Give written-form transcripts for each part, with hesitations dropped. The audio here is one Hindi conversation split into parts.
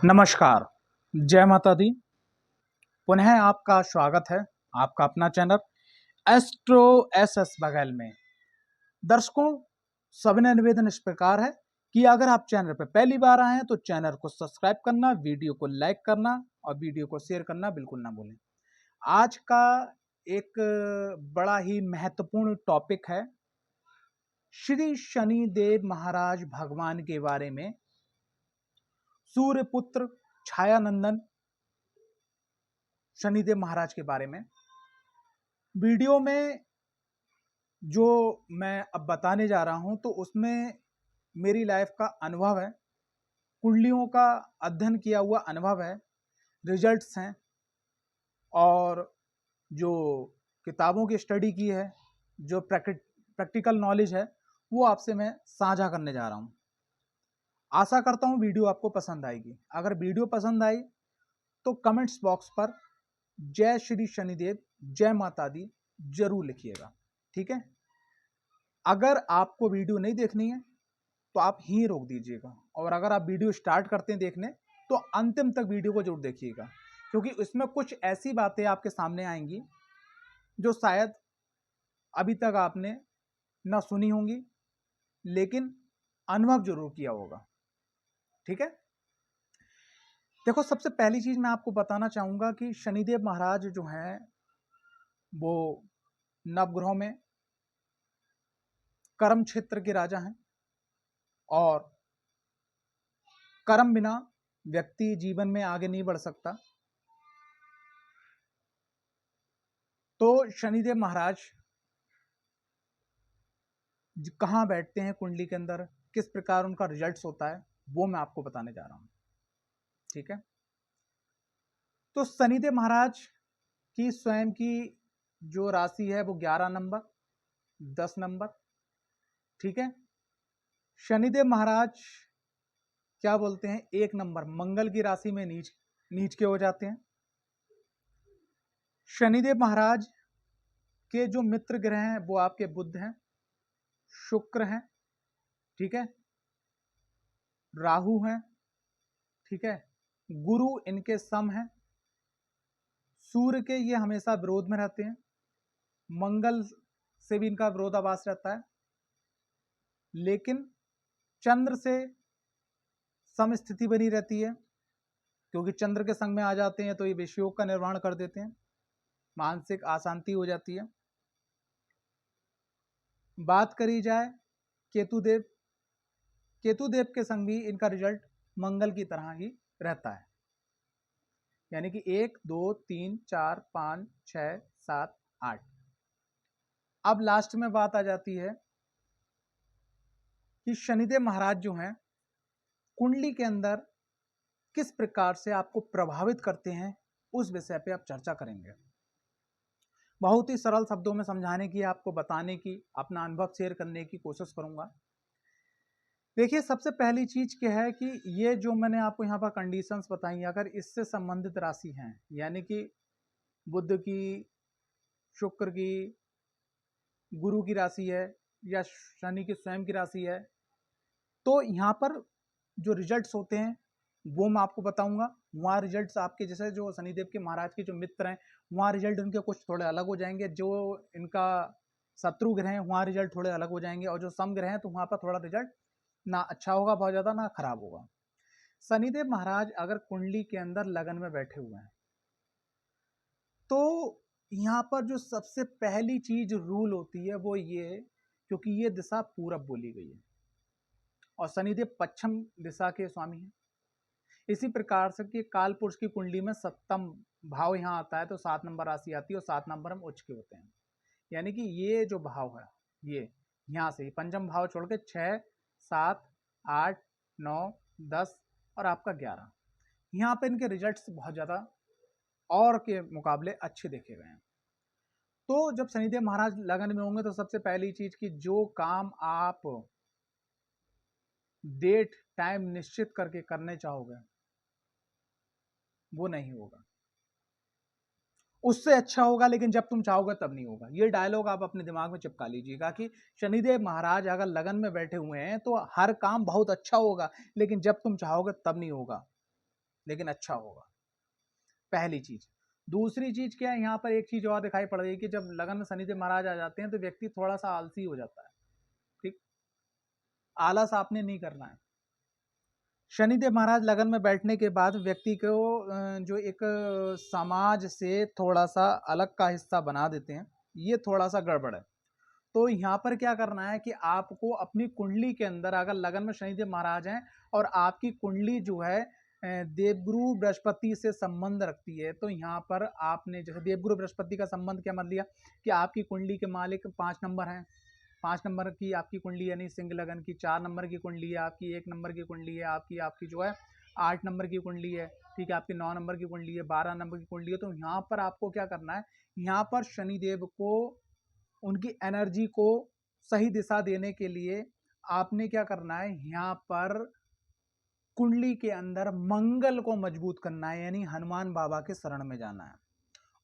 नमस्कार, जय माता दी। पुनः आपका स्वागत है आपका अपना चैनल एस्ट्रो एसएस बघेल में। दर्शकों, सविनय निवेदन इस प्रकार है कि अगर आप चैनल पर पहली बार आए हैं तो चैनल को सब्सक्राइब करना, वीडियो को लाइक करना और वीडियो को शेयर करना बिल्कुल ना भूलें। आज का एक बड़ा ही महत्वपूर्ण टॉपिक है श्री शनिदेव महाराज भगवान के बारे में। सूर्यपुत्र छायानंदन शनिदेव महाराज के बारे में वीडियो में जो मैं अब बताने जा रहा हूं तो उसमें मेरी लाइफ का अनुभव है, कुंडलियों का अध्ययन किया हुआ अनुभव है, रिजल्ट्स हैं और जो किताबों की स्टडी की है, जो प्रैक्टिकल नॉलेज है वो आपसे मैं साझा करने जा रहा हूं। आशा करता हूं वीडियो आपको पसंद आएगी। अगर वीडियो पसंद आई तो कमेंट्स बॉक्स पर जय श्री शनिदेव, जय माता दी जरूर लिखिएगा, ठीक है। अगर आपको वीडियो नहीं देखनी है तो आप ही रोक दीजिएगा, और अगर आप वीडियो स्टार्ट करते हैं देखने तो अंतिम तक वीडियो को जरूर देखिएगा, क्योंकि इसमें कुछ ऐसी बातें आपके सामने आएंगी जो शायद अभी तक आपने ना सुनी होंगी लेकिन अनुभव जरूर किया होगा, ठीक है। देखो, सबसे पहली चीज मैं आपको बताना चाहूंगा कि शनिदेव महाराज जो हैं वो नवग्रहों में कर्म क्षेत्र के राजा हैं, और कर्म बिना व्यक्ति जीवन में आगे नहीं बढ़ सकता। तो शनिदेव महाराज कहाँ बैठते हैं कुंडली के अंदर, किस प्रकार उनका रिजल्ट्स होता है, वो मैं आपको बताने जा रहा हूं, ठीक है। तो शनिदेव महाराज की स्वयं की जो राशि है वो 11 नंबर, 10 नंबर, ठीक है। शनिदेव महाराज क्या बोलते हैं, 1 नंबर मंगल की राशि में नीच के हो जाते हैं। शनिदेव महाराज के जो मित्र ग्रह हैं वो आपके बुध हैं, शुक्र हैं, ठीक है, राहु हैं, ठीक है, गुरु इनके सम हैं, सूर्य के ये हमेशा विरोध में रहते हैं, मंगल से भी इनका विरोधाभास रहता है, लेकिन चंद्र से सम स्थिति बनी रहती है, क्योंकि चंद्र के संग में आ जाते हैं तो ये विषयोग का निर्माण कर देते हैं, मानसिक अशांति हो जाती है। बात करी जाए केतुदेव, केतुदेव के संग भी इनका रिजल्ट मंगल की तरह ही रहता है, यानी कि 1 2 3 4 5 6 7 8। अब लास्ट में बात आ जाती है कि शनिदेव महाराज जो हैं कुंडली के अंदर किस प्रकार से आपको प्रभावित करते हैं, उस विषय पे आप चर्चा करेंगे। बहुत ही सरल शब्दों में समझाने की, आपको बताने की, अपना अनुभव शेयर करने की कोशिश करूंगा। देखिए, सबसे पहली चीज क्या है कि ये जो मैंने आपको यहाँ पर कंडीशंस बताई, अगर इससे संबंधित राशि हैं, यानी कि बुध की, शुक्र की, गुरु की राशि है या शनि की स्वयं की राशि है, तो यहाँ पर जो रिजल्ट्स होते हैं वो मैं आपको बताऊंगा। वहाँ रिजल्ट्स आपके, जैसे जो शनिदेव के महाराज के जो मित्र हैं वहाँ रिजल्ट उनके कुछ थोड़े अलग हो जाएंगे, जो इनका शत्रु ग्रह हैं वहाँ रिजल्ट थोड़े अलग हो जाएंगे, और जो सम ग्रह हैं तो वहाँ पर थोड़ा रिजल्ट ना अच्छा होगा बहुत ज़्यादा, ना खराब होगा। शनिदेव महाराज अगर कुंडली के अंदर लगन में बैठे हुए हैं तो यहाँ पर जो सबसे पहली चीज रूल होती है वो ये, क्योंकि ये दिशा पूरब बोली गई है और शनिदेव पश्चिम दिशा के स्वामी हैं। इसी प्रकार से कि काल पुरुष की कुंडली में 7वां भाव यहाँ आता है तो 7 नंबर राशि आती है, और 7 नंबर हम उच्च के होते हैं, यानी कि ये जो भाव है ये यहाँ से पंचम भाव छोड़ के 6 7 8 9 10 और आपका 11, यहाँ पे इनके रिजल्ट्स बहुत ज़्यादा और के मुकाबले अच्छे देखे गए हैं। तो जब शनिदेव महाराज लगन में होंगे तो सबसे पहली चीज कि जो काम आप डेट टाइम निश्चित करके करने चाहोगे वो नहीं होगा, उससे अच्छा होगा लेकिन जब तुम चाहोगे तब नहीं होगा। ये डायलॉग आप अपने दिमाग में चिपका लीजिएगा कि शनिदेव महाराज अगर लगन में बैठे हुए हैं तो हर काम बहुत अच्छा होगा लेकिन जब तुम चाहोगे तब नहीं होगा। लेकिन अच्छा होगा, पहली चीज। दूसरी चीज क्या है, यहाँ पर एक चीज और दिखाई पड़ रही है कि जब लगन में शनिदेव महाराज आ जाते हैं तो व्यक्ति थोड़ा सा आलसी हो जाता है। ठीक, आलस आपने नहीं करना है। शनिदेव महाराज लगन में बैठने के बाद व्यक्ति को जो एक समाज से थोड़ा सा अलग का हिस्सा बना देते हैं, ये थोड़ा सा गड़बड़ है। तो यहाँ पर क्या करना है कि आपको अपनी कुंडली के अंदर अगर लगन में शनिदेव महाराज हैं और आपकी कुंडली जो है देवगुरु बृहस्पति से संबंध रखती है, तो यहाँ पर आपने जैसे देवगुरु बृहस्पति का संबंध क्या मान लिया कि आपकी कुंडली के मालिक 5 नंबर हैं, 5 नंबर की आपकी कुंडली यानी सिंह लगन की, 4 नंबर की कुंडली है आपकी, 1 नंबर की कुंडली है आपकी, आपकी जो है 8 नंबर की कुंडली है, ठीक है, आपकी 9 नंबर की कुंडली है, 12 नंबर की कुंडली है। तो यहाँ पर आपको क्या करना है, यहाँ पर शनिदेव को उनकी एनर्जी को सही दिशा देने के लिए आपने क्या करना है, यहाँ पर कुंडली के अंदर मंगल को मजबूत करना है, यानी हनुमान बाबा के शरण में जाना है।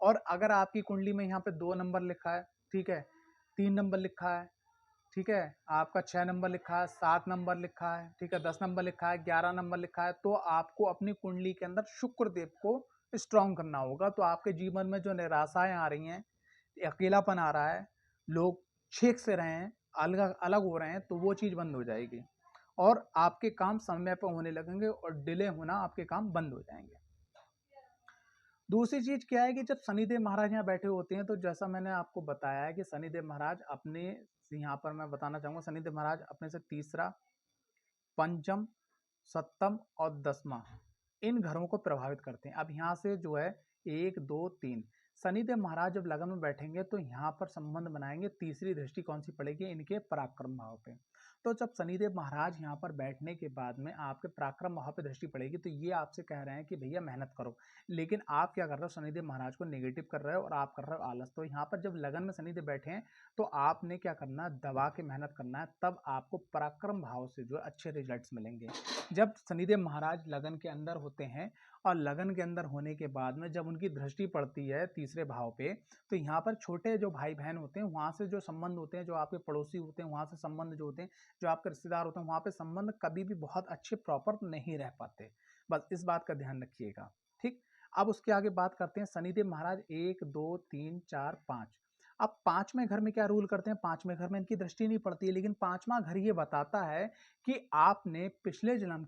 और अगर आपकी कुंडली में यहाँ पे 2 नंबर लिखा है, ठीक है, 3 नंबर लिखा है, ठीक है, आपका 6 नंबर लिखा है, 7 नंबर लिखा है, ठीक है, 10 नंबर लिखा है, 11 नंबर लिखा है, तो आपको अपनी कुंडली के अंदर शुक्र देव को स्ट्रांग करना होगा। तो आपके जीवन में जो निराशाएं आ रही हैं, अकेलापन आ रहा है, लोग छेक से रहे हैं, अलग अलग हो रहे हैं, तो वो चीज़ बंद हो जाएगी और आपके काम समय पर होने लगेंगे और डिले होना, आपके काम बंद हो जाएंगे। दूसरी चीज क्या है कि जब शनिदेव महाराज यहाँ बैठे होते हैं, तो जैसा मैंने आपको बताया है कि शनिदेव महाराज अपने, यहाँ पर मैं बताना चाहूंगा, शनिदेव महाराज अपने से तीसरा, पंचम, सप्तम और 10वां इन घरों को प्रभावित करते हैं। अब यहाँ से जो है 1 2 3 शनिदेव महाराज जब लगन में बैठेंगे तो यहाँ पर संबंध बनाएंगे, तीसरी दृष्टि कौन सी पड़ेगी, इनके पराक्रम भाव पे। तो जब शनिदेव महाराज यहाँ पर बैठने के बाद में आपके पराक्रम भाव पे दृष्टि पड़ेगी, तो ये आपसे कह रहे हैं कि भैया मेहनत करो, लेकिन आप क्या कर रहे हो, शनिदेव महाराज को नेगेटिव कर रहे हो और आप कर रहे हो आलस। तो यहाँ पर जब लगन में शनिदेव बैठे हैं तो आपने क्या करना है, दबा के मेहनत करना है, तब आपको पराक्रम भाव से जो अच्छे रिजल्ट्स मिलेंगे। जब शनिदेव महाराज लगन के अंदर होते हैं और लगन के अंदर होने के बाद में जब उनकी दृष्टि पड़ती है तीसरे भाव पे, तो यहाँ पर छोटे जो भाई बहन होते हैं वहाँ से जो संबंध होते हैं, जो आपके पड़ोसी होते हैं वहाँ से संबंध जो होते हैं, जो आपके रिश्तेदार होते हैं, वहाँ पे संबंध कभी भी बहुत अच्छे प्रॉपर नहीं रह पाते। बस इस बात का ध्यान रखिएगा। ठीक, अब उसके आगे बात करते हैं शनिदेव महाराज 1 2 3 4 5। अब 5वें घर में क्या रूल करते हैं, 5वें घर में इनकी दृष्टि नहीं पड़ती है, लेकिन 5वां घर ये बताता है कि आपने पिछले जन्म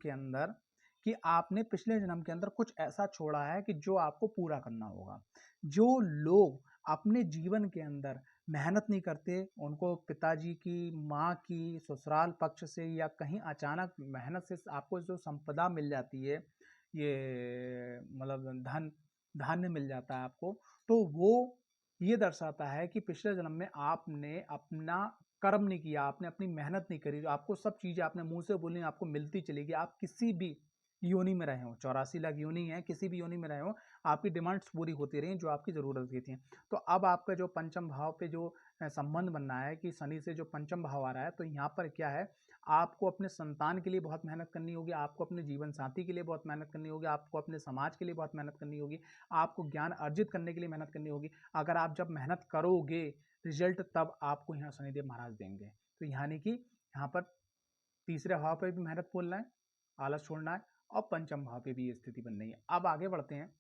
के अंदर कुछ ऐसा छोड़ा है कि जो आपको पूरा करना होगा। जो लोग अपने जीवन के अंदर मेहनत नहीं करते, उनको पिताजी की, माँ की, ससुराल पक्ष से या कहीं अचानक मेहनत से आपको जो संपदा मिल जाती है, ये मतलब धान्य मिल जाता है आपको, तो वो ये दर्शाता है कि पिछले जन्म में आपने अपना कर्म नहीं किया, आपने अपनी मेहनत नहीं करी, आपको सब चीज़ें आपने मुंह से बोली, आपको मिलती चलेगी। आप किसी भी योनि में रहे हो, 84 लाख योनि है, किसी भी योनि में रहे हो, आपकी डिमांड्स पूरी होती रही जो आपकी ज़रूरत की थी। तो अब आपका जो पंचम भाव पे जो संबंध बन रहा है कि शनि से जो पंचम भाव आ रहा है, तो यहाँ पर क्या है, आपको अपने संतान के लिए बहुत मेहनत करनी होगी, आपको अपने जीवन साथी के लिए बहुत मेहनत करनी होगी, आपको अपने समाज के लिए बहुत मेहनत करनी होगी, आपको ज्ञान अर्जित करने के लिए मेहनत करनी होगी। अगर आप जब मेहनत करोगे, रिजल्ट तब आपको यहाँ शनिदेव महाराज देंगे। तो यानी कि यहाँ पर तीसरे भाव पर भी मेहनत बोलना है, आलस छोड़ना है, और पंचम भाव पे भी ये स्थिति बन रही है। अब आगे बढ़ते हैं,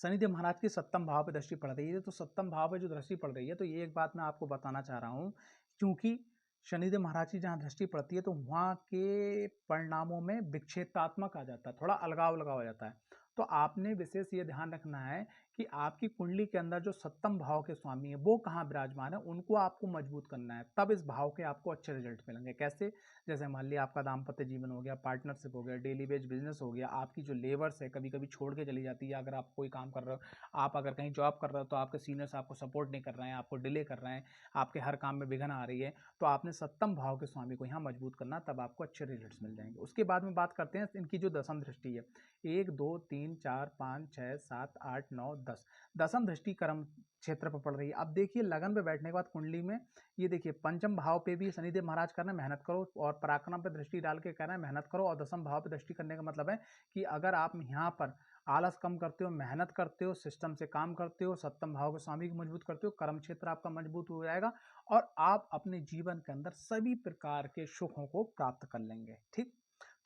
शनिदेव महाराज की सप्तम भाव पे दृष्टि पड़ रही है। तो सप्तम भाव पे जो दृष्टि पड़ रही है, तो ये एक बात मैं आपको बताना चाह रहा हूँ, क्योंकि शनिदेव महाराज की जहाँ दृष्टि पड़ती है तो वहाँ के परिणामों में विक्षेपात्मक आ जाता है, थोड़ा अलगाव लगाव हो जाता है। तो आपने विशेष ये ध्यान रखना है कि आपकी कुंडली के अंदर जो सप्तम भाव के स्वामी है वो कहाँ विराजमान है, उनको आपको मजबूत करना है, तब इस भाव के आपको अच्छे रिजल्ट मिलेंगे। कैसे, जैसे मान लिया आपका दाम्पत्य जीवन हो गया, पार्टनरशिप हो गया, डेली बेज बिजनेस हो गया, आपकी जो लेबर्स है कभी कभी छोड़ के चली जाती है, अगर आप कोई काम कर रहे हो, आप अगर कहीं जॉब कर रहे हो तो आपके सीनियर्स आपको सपोर्ट नहीं कर रहे हैं, आपको डिले कर रहे हैं, आपके हर काम में विघ्न आ रही है, तो आपने सप्तम भाव के स्वामी को यहाँ मजबूत करना, तब आपको अच्छे रिजल्ट्स मिल जाएंगे। उसके बाद में बात करते हैं इनकी जो दसम दृष्टि है, 1 2 3 4 5 6 7 8 9 10, दसम दृष्टि कर्म क्षेत्र पर पड़ रही है। अब देखिए लगन पे बैठने के बाद कुंडली में ये देखिए पंचम भाव पे भी शनिदेव महाराज कह रहे हैं मेहनत करो, और पराक्रम पे दृष्टि डाल के कह रहे हैं मेहनत करो, और दसम भाव पे दृष्टि करने का मतलब है कि अगर आप यहाँ पर आलस कम करते हो, मेहनत करते हो, सिस्टम से काम करते हो, सप्तम भाव के स्वामी को मजबूत करते हो, कर्म क्षेत्र आपका मजबूत हो जाएगा और आप अपने जीवन के अंदर सभी प्रकार के सुखों को प्राप्त कर लेंगे। ठीक,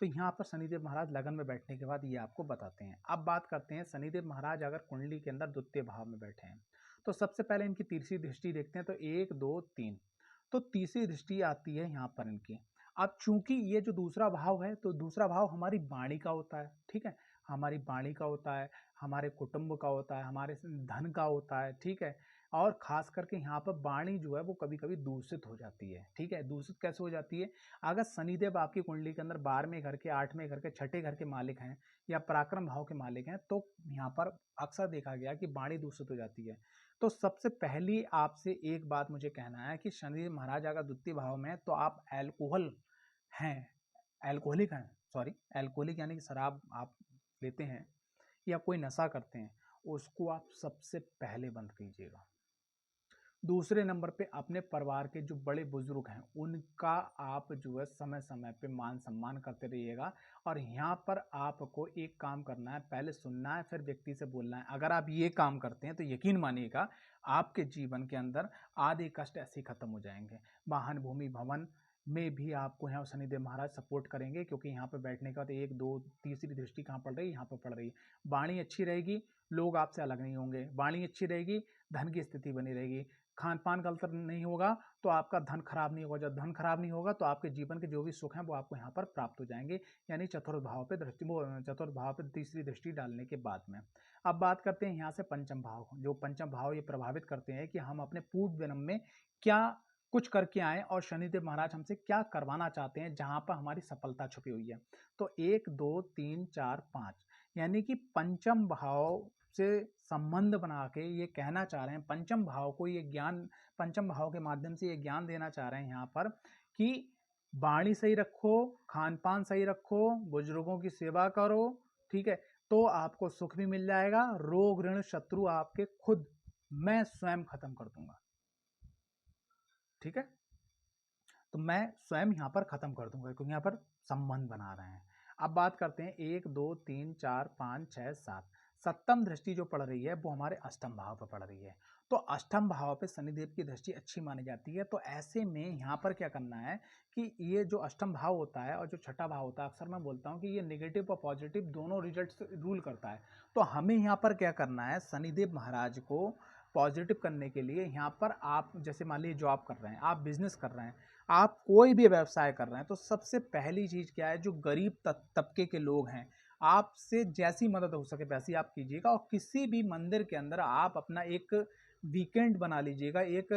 तो यहाँ पर शनिदेव महाराज लगन में बैठने के बाद ये आपको बताते हैं। अब बात करते हैं शनिदेव महाराज अगर कुंडली के अंदर द्वितीय भाव में बैठे हैं तो सबसे पहले इनकी तीसरी दृष्टि देखते हैं। तो 1 2 3, तो तीसरी दृष्टि आती है यहाँ पर इनकी। अब चूंकि ये जो दूसरा भाव है तो दूसरा भाव हमारी वाणी का होता है, ठीक है, हमारी वाणी का होता है, हमारे कुटुंब का होता है, हमारे धन का होता है, ठीक है। और खास करके यहाँ पर वाणी जो है वो कभी कभी दूषित हो जाती है, ठीक है। दूषित कैसे हो जाती है? अगर शनिदेव आपकी कुंडली के अंदर 12वें घर के, 8वें घर के, 6ठे घर के मालिक हैं या पराक्रम भाव के मालिक हैं तो यहाँ पर अक्सर देखा गया कि वाणी दूषित हो जाती है। तो सबसे पहली आपसे एक बात मुझे कहना है कि शनि महाराज अगर द्वितीय भाव में है तो आप अल्कोहल हैं, अल्कोहलिक हैं, सॉरी अल्कोहलिक यानी कि शराब आप लेते हैं या कोई नशा करते हैं, उसको आप सबसे पहले बंद कीजिएगा। दूसरे नंबर पे अपने परिवार के जो बड़े बुजुर्ग हैं उनका आप जो है समय समय पे मान सम्मान करते रहिएगा। और यहाँ पर आपको एक काम करना है, पहले सुनना है फिर व्यक्ति से बोलना है। अगर आप ये काम करते हैं तो यकीन मानिएगा आपके जीवन के अंदर आधे कष्ट ऐसे ही खत्म हो जाएंगे। वाहन भूमि भवन में भी आपको यहाँ शनिदेव महाराज सपोर्ट करेंगे, क्योंकि यहाँ पर बैठने का तो 1 2 तीसरी दृष्टि कहाँ पड़ रही है? यहाँ पर पड़ रही है। वाणी अच्छी रहेगी, लोग आपसे अलग नहीं होंगे। वाणी अच्छी रहेगी, धन की स्थिति बनी रहेगी। खान पान गलत नहीं होगा तो आपका धन खराब नहीं होगा। जब धन खराब नहीं होगा तो आपके जीवन के जो भी सुख हैं वो आपको यहाँ पर प्राप्त हो जाएंगे, यानी चतुर्थ भाव पे दृष्टि, चतुर्थ भाव पे तीसरी दृष्टि डालने के बाद में। अब बात करते हैं यहाँ से पंचम भाव। जो पंचम भाव ये प्रभावित करते हैं कि हम अपने पूर्व जन्म में क्या कुछ करके आए और शनिदेव महाराज हमसे क्या करवाना चाहते हैं, जहां पर हमारी सफलता छुपी हुई है। तो 1 2 3 4 5 यानी कि पंचम भाव से संबंध बना के ये कहना चाह रहे हैं, पंचम भाव को ये ज्ञान, पंचम भाव के माध्यम से ये ज्ञान देना चाह रहे हैं यहाँ पर कि वाणी सही रखो, खान पान सही रखो, बुजुर्गों की सेवा करो, ठीक है, तो आपको सुख भी मिल जाएगा। रोग ऋण शत्रु आपके खुद मैं स्वयं खत्म कर दूंगा, ठीक है, तो मैं स्वयं यहाँ पर खत्म कर दूंगा, क्योंकि यहाँ पर संबंध बना रहे हैं। अब बात करते हैं 1 2 3 4 5 6 7, सप्तम दृष्टि जो पड़ रही है वो हमारे अष्टम भाव पर पड़ रही है। तो अष्टम भाव पे शनिदेव की दृष्टि अच्छी मानी जाती है। तो ऐसे में यहाँ पर क्या करना है कि ये जो अष्टम भाव होता है और जो छठा भाव होता है, अक्सर मैं बोलता हूँ कि ये नेगेटिव और पॉजिटिव दोनों रिजल्ट रूल करता है। तो हमें यहाँ पर क्या करना है, शनिदेव महाराज को पॉजिटिव करने के लिए यहाँ पर आप जैसे मान लीजिए जॉब कर रहे हैं, आप बिजनेस कर रहे हैं, आप कोई भी व्यवसाय कर रहे हैं, तो सबसे पहली चीज क्या है, जो गरीब तबके के लोग हैं आपसे जैसी मदद हो सके वैसी आप कीजिएगा। और किसी भी मंदिर के अंदर आप अपना एक वीकेंड बना लीजिएगा, एक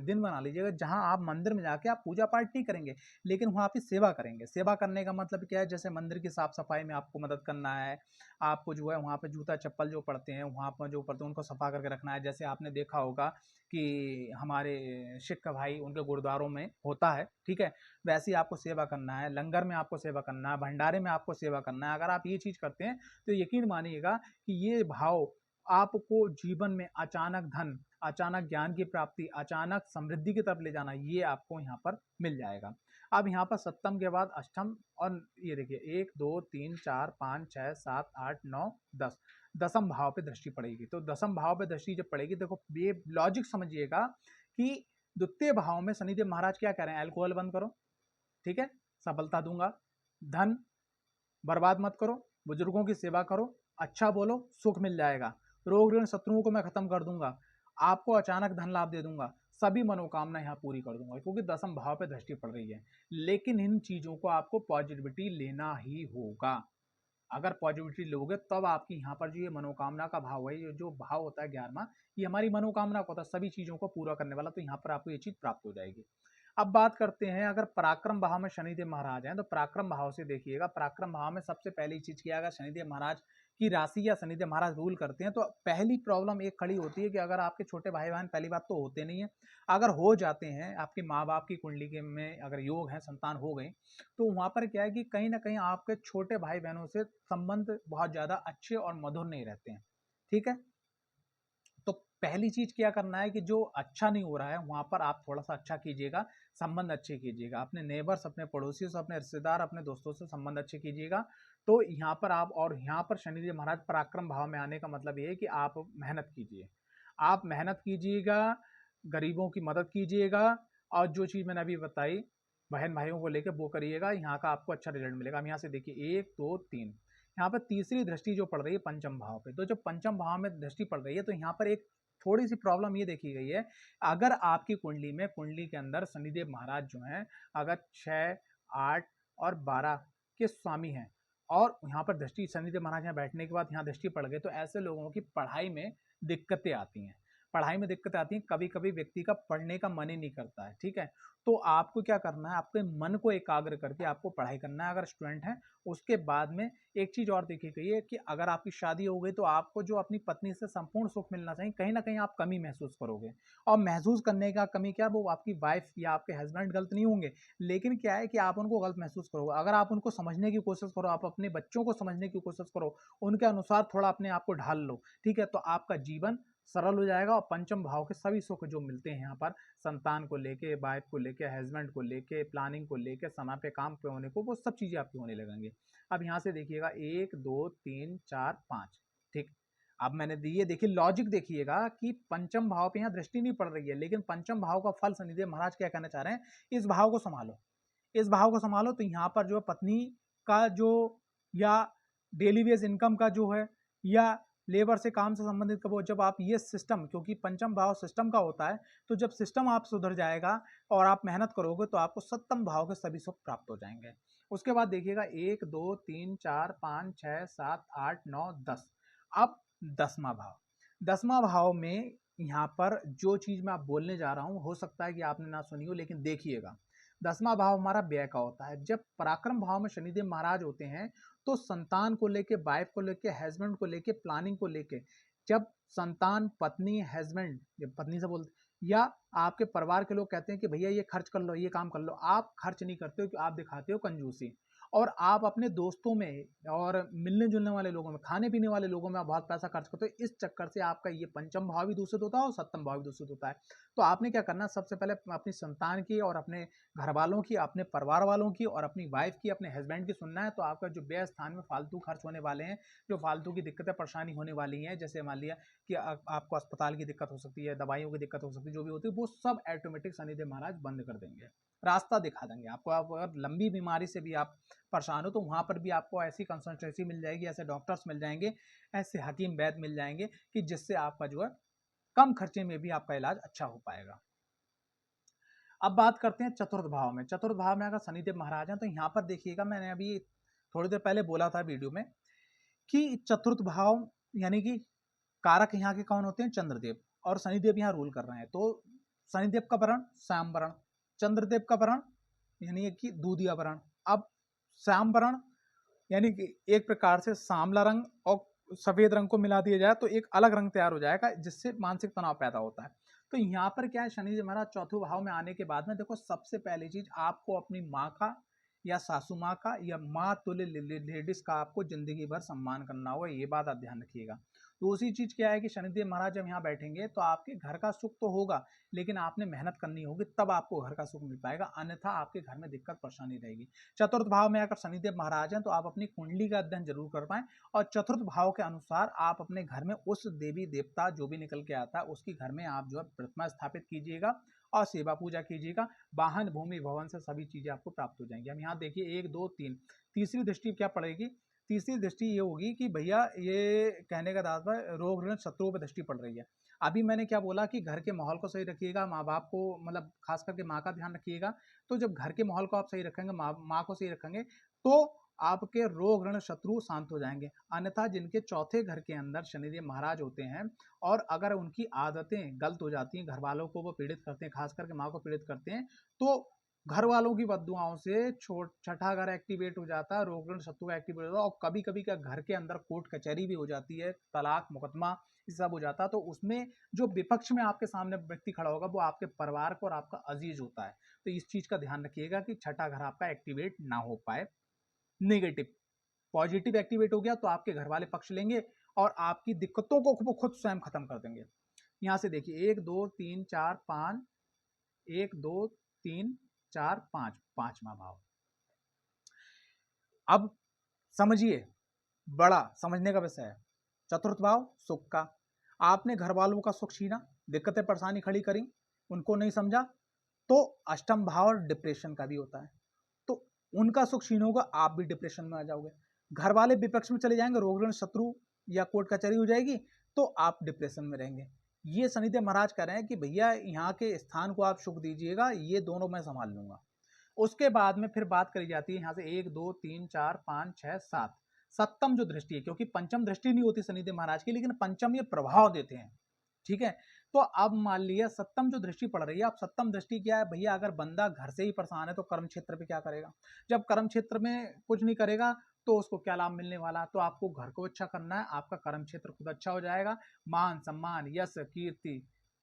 दिन बना लीजिएगा जहां आप मंदिर में जाके आप पूजा पाठ नहीं करेंगे लेकिन वहां आप सेवा करेंगे। सेवा करने का मतलब क्या है, जैसे मंदिर की साफ सफाई में आपको मदद करना है, आपको जो है वहाँ पे जूता चप्पल जो पड़ते हैं वहाँ पर जो पड़ते हैं उनको सफा करके रखना है। जैसे आपने देखा होगा कि हमारे सिख भाई उनके गुरुद्वारों में होता है, ठीक है, वैसे ही आपको सेवा करना है, लंगर में आपको सेवा करना है, भंडारे में आपको सेवा करना है। अगर आप ये चीज करते हैं तो यकीन मानिएगा कि ये भाव आपको जीवन में अचानक धन, अचानक ज्ञान की प्राप्ति, अचानक समृद्धि की तरफ ले जाना, ये आपको यहाँ पर मिल जाएगा। अब यहाँ पर सप्तम के बाद अष्टम, और ये देखिए 1 2 3 4 5 6 7 8 9 10, दसम भाव पे दृष्टि पड़ेगी। तो दसम भाव पे दृष्टि जब पड़ेगी, देखो ये लॉजिक समझिएगा कि द्वितीय भाव में शनिदेव महाराज क्या कह रहे हैं, अल्कोहल बंद करो, ठीक है, सफलता दूंगा, धन बर्बाद मत करो, बुजुर्गों की सेवा करो, अच्छा बोलो, सुख मिल जाएगा, रोग ऋण शत्रुओं को मैं खत्म कर दूंगा, आपको अचानक धन लाभ दे दूंगा, सभी मनोकामना यहाँ पूरी कर दूंगा, क्योंकि दसम भाव पे दृष्टि पड़ रही है। लेकिन इन चीजों को आपको पॉजिटिविटी लेना ही होगा। अगर पॉजिटिविटी लोगे तब आपकी यहाँ पर जो ये मनोकामना का भाव है, ये जो भाव होता है 11वां, ये हमारी मनोकामना को होता है, सभी चीजों को पूरा करने वाला, तो यहाँ पर आपको ये चीज प्राप्त हो जाएगी। अब बात करते हैं, अगर पराक्रम भाव में शनिदेव महाराज हैं तो पराक्रम भाव से देखिएगा, पराक्रम भाव में सबसे पहली चीज किया, अगर शनिदेव महाराज की राशि या शनिदेव महाराज रूल करते हैं तो पहली प्रॉब्लम एक खड़ी होती है कि अगर आपके छोटे भाई बहन, पहली बात तो होते नहीं है, अगर हो जाते हैं, आपके माँ बाप की कुंडली के में अगर योग है, संतान हो गए, तो वहां पर क्या है कि कहीं ना कहीं आपके छोटे भाई बहनों से संबंध बहुत ज्यादा अच्छे और मधुर नहीं रहते हैं, ठीक है। तो पहली चीज क्या करना है कि जो अच्छा नहीं हो रहा है वहां पर आप थोड़ा सा अच्छा कीजिएगा, संबंध अच्छे कीजिएगा, अपने नेबर्स, अपने पड़ोसियों से, अपने रिश्तेदार, अपने दोस्तों से संबंध अच्छे कीजिएगा। तो यहाँ पर आप, और यहाँ पर शनिदेव महाराज पराक्रम भाव में आने का मतलब ये है कि आप मेहनत कीजिए, आप मेहनत कीजिएगा, गरीबों की मदद कीजिएगा, और जो चीज मैंने अभी बताई बहन भाइयों को लेकर वो करिएगा, यहाँ का आपको अच्छा रिजल्ट मिलेगा। अब यहाँ से देखिए 1 2 3, यहाँ पर तीसरी दृष्टि जो पड़ रही है पंचम भाव पे, तो जब पंचम भाव में दृष्टि पड़ रही है तो यहाँ पर एक थोड़ी सी प्रॉब्लम ये देखी गई है, अगर आपकी कुंडली में, कुंडली के अंदर शनिदेव महाराज जो हैं अगर 6 8 और 12 के स्वामी हैं और यहाँ पर दृष्टि शनिदेव महाराज यहाँ बैठने के बाद यहाँ दृष्टि पड़ गई, तो ऐसे लोगों की पढ़ाई में दिक्कतें आती हैं। पढ़ाई में दिक्कत आती है, कभी कभी व्यक्ति का पढ़ने का मन ही नहीं करता है, ठीक है। तो आपको क्या करना है, आपके मन को एकाग्र करके आपको पढ़ाई करना है अगर स्टूडेंट है। उसके बाद में एक चीज और देखी गई है कि अगर आपकी शादी हो गई तो आपको जो अपनी पत्नी से संपूर्ण सुख मिलना चाहिए, कहीं ना कहीं आप कमी महसूस करोगे। और महसूस करने का कमी क्या, वो आपकी वाइफ या आपके हस्बैंड गलत नहीं होंगे, लेकिन क्या है कि आप उनको गलत महसूस करोगे। अगर आप उनको समझने की कोशिश करो, आप अपने बच्चों को समझने की कोशिश करो, उनके अनुसार थोड़ा अपने आप को ढाल लो, ठीक है, तो आपका जीवन सरल हो जाएगा। और पंचम भाव के सभी सुख जो मिलते हैं यहाँ पर, संतान को लेके, वाइफ को लेके, हस्बैंड को लेके, प्लानिंग को लेके, समय पे काम पे होने को, वो सब चीजें आपकी होने लगेंगी। अब यहाँ से देखिएगा 1 2 3 4 5, ठीक। अब मैंने दिए, देखिए लॉजिक देखिएगा कि पंचम भाव पे यहाँ दृष्टि नहीं पड़ रही है, लेकिन पंचम भाव का फल शनिदेव महाराज क्या कहना चाह रहे हैं, इस भाव को संभालो, इस भाव को संभालो। तो यहाँ पर जो पत्नी का जो, या डेली बेस इनकम का जो है, या लेबर से, काम से संबंधित कब, जब आप ये सिस्टम, क्योंकि पंचम भाव सिस्टम का होता है, तो जब सिस्टम आप सुधर जाएगा और आप मेहनत करोगे तो आपको सप्तम भाव के सभी सुख प्राप्त हो जाएंगे। उसके बाद देखिएगा 1 2 3 4 5 6 7 8 9 10। अब 10वां भाव, 10वां भाव में यहाँ पर जो चीज मैं आप बोलने जा रहा हूँ, हो सकता है कि आपने ना सुनी हो, लेकिन देखिएगा 10वां भाव हमारा व्यय का होता है। जब पराक्रम भाव में शनिदेव महाराज होते हैं तो संतान को लेके, वाइफ को लेके, हस्बैंड को लेके, प्लानिंग को लेके, जब संतान, पत्नी, हस्बैंड, पत्नी से बोलते या आपके परिवार के लोग कहते हैं कि भैया ये खर्च कर लो, ये काम कर लो, आप खर्च नहीं करते हो कि आप दिखाते हो कंजूसी। और आप अपने दोस्तों में और मिलने जुलने वाले लोगों में, खाने पीने वाले लोगों में आप बहुत पैसा खर्च करते हो, इस चक्कर से आपका ये पंचम भाव भी दूषित होता है और सप्तम भाव भी दूषित होता है। तो आपने क्या करना है, सबसे पहले अपनी संतान की और अपने घर वालों की, अपने परिवार वालों की और अपनी वाइफ की, अपने हस्बैंड की सुनना है। तो आपका जो व्यय स्थान में फालतू खर्च होने वाले हैं, जो फालतू की दिक्कतें परेशानी होने वाली हैं, जैसे मान लिया कि आपको अस्पताल की दिक्कत हो सकती है, दवाइयों की दिक्कत हो सकती है, जो भी होती है, वो सब ऑटोमेटिक शनिदेव महाराज बंद कर देंगे, रास्ता दिखा देंगे आपको। आप अगर लंबी बीमारी से भी आप परेशान हो तो वहां पर भी आपको ऐसी कंसल्टेंसी मिल जाएगी, ऐसे डॉक्टर्स मिल जाएंगे, ऐसे हकीम वैद्य मिल जाएंगे कि जिससे आपका जो है कम खर्चे में भी आपका इलाज अच्छा हो पाएगा। अब बात करते हैं चतुर्थ भाव में। चतुर्थ भाव में अगर शनिदेव महाराज हैं तो यहाँ पर देखिएगा, मैंने अभी थोड़ी देर पहले बोला था वीडियो में कि चतुर्थ भाव यानी कि कारक यहाँ के कौन होते हैं, चंद्रदेव, और शनिदेव यहाँ रूल कर रहे हैं। तो शनिदेव का वर्ण श्याम वर्ण, चंद्रदेव का वर्ण यानी कि दूधिया वर्ण। अब श्याम वर्ण यानी कि एक प्रकार से सांवला रंग और सफेद रंग को मिला दिया जाए तो एक अलग रंग तैयार हो जाएगा, जिससे मानसिक तनाव पैदा होता है। तो यहाँ पर क्या है, शनि महाराज चौथे भाव में आने के बाद में देखो, सबसे पहली चीज आपको अपनी माँ का या सासू माँ का या माँ तुल्य लेडीज का आपको जिंदगी भर सम्मान करना होगा, ये बात आप ध्यान रखिएगा। दूसरी चीज क्या है कि शनिदेव महाराज जब यहाँ बैठेंगे तो आपके घर का सुख तो होगा, लेकिन आपने मेहनत करनी होगी, तब आपको घर का सुख मिल पाएगा, अन्यथा आपके घर में दिक्कत परेशानी रहेगी। चतुर्थ भाव में अगर शनिदेव महाराज हैं तो आप अपनी कुंडली का अध्ययन जरूर कर पाएं, और चतुर्थ भाव के अनुसार आप अपने घर में उस देवी देवता जो भी निकल के आता है उसकी घर में आप जो है प्रतिमा स्थापित कीजिएगा और सेवा पूजा कीजिएगा। वाहन, भूमि, भवन से सभी चीजें आपको प्राप्त हो जाएंगी। हम यहाँ देखिए 1 2 3, तीसरी दृष्टि क्या पड़ेगी, तीसरी दृष्टि ये होगी कि भैया, ये कहने का तात्पर्य रोग ऋण शत्रुओं पर दृष्टि पड़ रही है। अभी मैंने क्या बोला कि घर के माहौल को सही रखिएगा, माँ बाप को, मतलब खास करके माँ का ध्यान रखिएगा। तो जब घर के माहौल को आप सही रखेंगे, माँ को सही रखेंगे, तो आपके रोग ऋण शत्रु शांत हो जाएंगे। अन्यथा जिनके चौथे घर के अंदर शनिदेव महाराज होते हैं और अगर उनकी आदतें गलत हो जाती हैं, घर वालों को वो पीड़ित करते हैं, खास करके माँ को पीड़ित करते हैं, तो घर वालों की बद्दुआओं से छठा घर एक्टिवेट हो जाता है, रोग ऋण शत्रु एक्टिवेट होता है, और कभी कभी क्या घर के अंदर कोर्ट कचहरी भी हो जाती है, तलाक मुकदमा ये सब हो जाता है। तो उसमें जो विपक्ष में आपके सामने व्यक्ति खड़ा होगा वो आपके परिवार को और आपका अजीज होता है। तो इस चीज का ध्यान रखिएगा कि छठा घर आपका एक्टिवेट ना हो पाए। नेगेटिव, पॉजिटिव एक्टिवेट हो गया तो आपके घर वाले पक्ष लेंगे और आपकी दिक्कतों को वो खुद स्वयं खत्म कर देंगे। यहां से देखिए 1 2 3 4 5, 1 2 3 4 5, पांचवा भाव। अब समझिए, बड़ा समझने का विषय है। चतुर्थ भाव सुख का, आपने घर वालों का सुख छीना, दिक्कतें परेशानी खड़ी करी, उनको नहीं समझा, तो अष्टम भाव और डिप्रेशन का भी होता है, तो उनका सुख क्षीण होगा, आप भी डिप्रेशन में आ जाओगे। घर वाले विपक्ष में चले जाएंगे, रोग ऋण शत्रु या कोर्ट कचहरी हो जाएगी, तो आप डिप्रेशन में रहेंगे। ये शनिदेव महाराज कह रहे हैं कि भैया यहाँ के स्थान को आप सुख दीजिएगा, ये दोनों मैं संभाल लूंगा। उसके बाद में फिर बात करी जाती है यहाँ से 1 2 3 4 5 6 7 सप्तम जो दृष्टि है, क्योंकि पंचम दृष्टि नहीं होती शनिदेव महाराज की, लेकिन पंचम ये प्रभाव देते हैं, ठीक है। तो अब मान लिया सप्तम जो दृष्टि पड़ रही है, अब सप्तम दृष्टि क्या है भैया, अगर बंदा घर से ही परेशान है तो कर्म क्षेत्र पे क्या करेगा? जब कर्म क्षेत्र में कुछ नहीं करेगा तो उसको क्या लाभ मिलने वाला? तो आपको घर को अच्छा करना है, आपका कर्म क्षेत्र खुद अच्छा हो जाएगा, मान सम्मान यश कीर्ति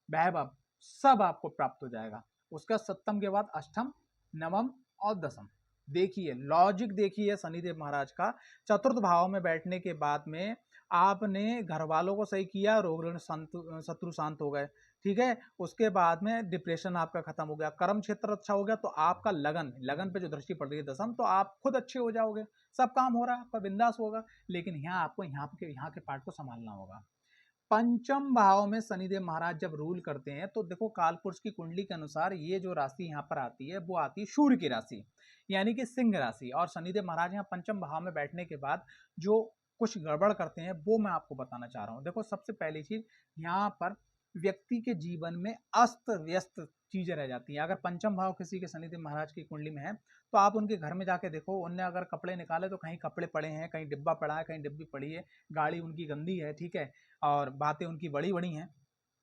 वैभव सब आपको प्राप्त हो जाएगा। उसका सप्तम के बाद अष्टम नवम और दसम। देखिए लॉजिक, देखिए शनिदेव महाराज का चतुर्थ भाव में बैठने के बाद में आपने घर वालों को सही किया, रोग ऋण शत्रु शांत हो गए, ठीक है। उसके बाद में डिप्रेशन आपका खत्म हो गया, कर्म क्षेत्र अच्छा हो गया, तो आपका लगन लगन पे जो दृष्टि पड़ रही है दसम, तो आप खुद अच्छे हो जाओगे, सब काम हो रहा है आपका बिंदास होगा। लेकिन यहाँ आपको यहाँ के पार्ट को संभालना होगा। पंचम भाव में शनिदेव महाराज जब रूल करते हैं तो देखो कालपुरुष की कुंडली के अनुसार ये जो राशि यहाँ पर आती है वो आती है सूर्य की राशि, यानी कि सिंह राशि। और शनिदेव महाराज यहाँ पंचम भाव में बैठने के बाद जो कुछ गड़बड़ करते हैं वो मैं आपको बताना चाह रहा हूँ। देखो सबसे पहली चीज, यहाँ पर व्यक्ति के जीवन में अस्त व्यस्त चीजें रह जाती हैं। अगर पंचम भाव किसी के शनिदेव महाराज की कुंडली में है तो आप उनके घर में जाके देखो, उनने अगर कपड़े निकाले तो कहीं कपड़े पड़े हैं, कहीं डिब्बा पड़ा है, कहीं डिब्बी पड़ी है, गाड़ी उनकी गंदी है, ठीक है, और बातें उनकी बड़ी बड़ी हैं,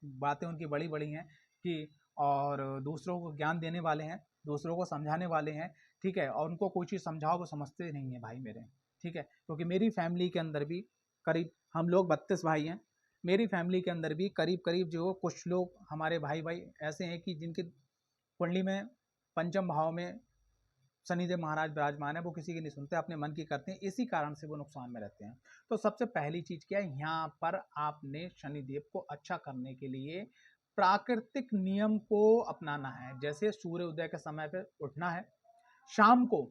बातें उनकी बड़ी बड़ी हैं कि, और दूसरों को ज्ञान देने वाले हैं, दूसरों को समझाने वाले हैं, ठीक है, और उनको कोई चीज़ समझाओ वो समझते नहीं है भाई मेरे, ठीक है। क्योंकि मेरी फैमिली के अंदर भी करीब, हम लोग 32 भाई हैं, मेरी फैमिली के अंदर भी करीब करीब जो कुछ लोग हमारे भाई भाई ऐसे हैं कि जिनके कुंडली में पंचम भाव में शनिदेव महाराज विराजमान है, वो किसी की नहीं सुनते, अपने मन की करते हैं, इसी कारण से वो नुकसान में रहते हैं। तो सबसे पहली चीज क्या है, यहाँ पर आपने शनिदेव को अच्छा करने के लिए प्राकृतिक नियम को अपनाना है। जैसे सूर्य उदय के समय पे उठना है, शाम को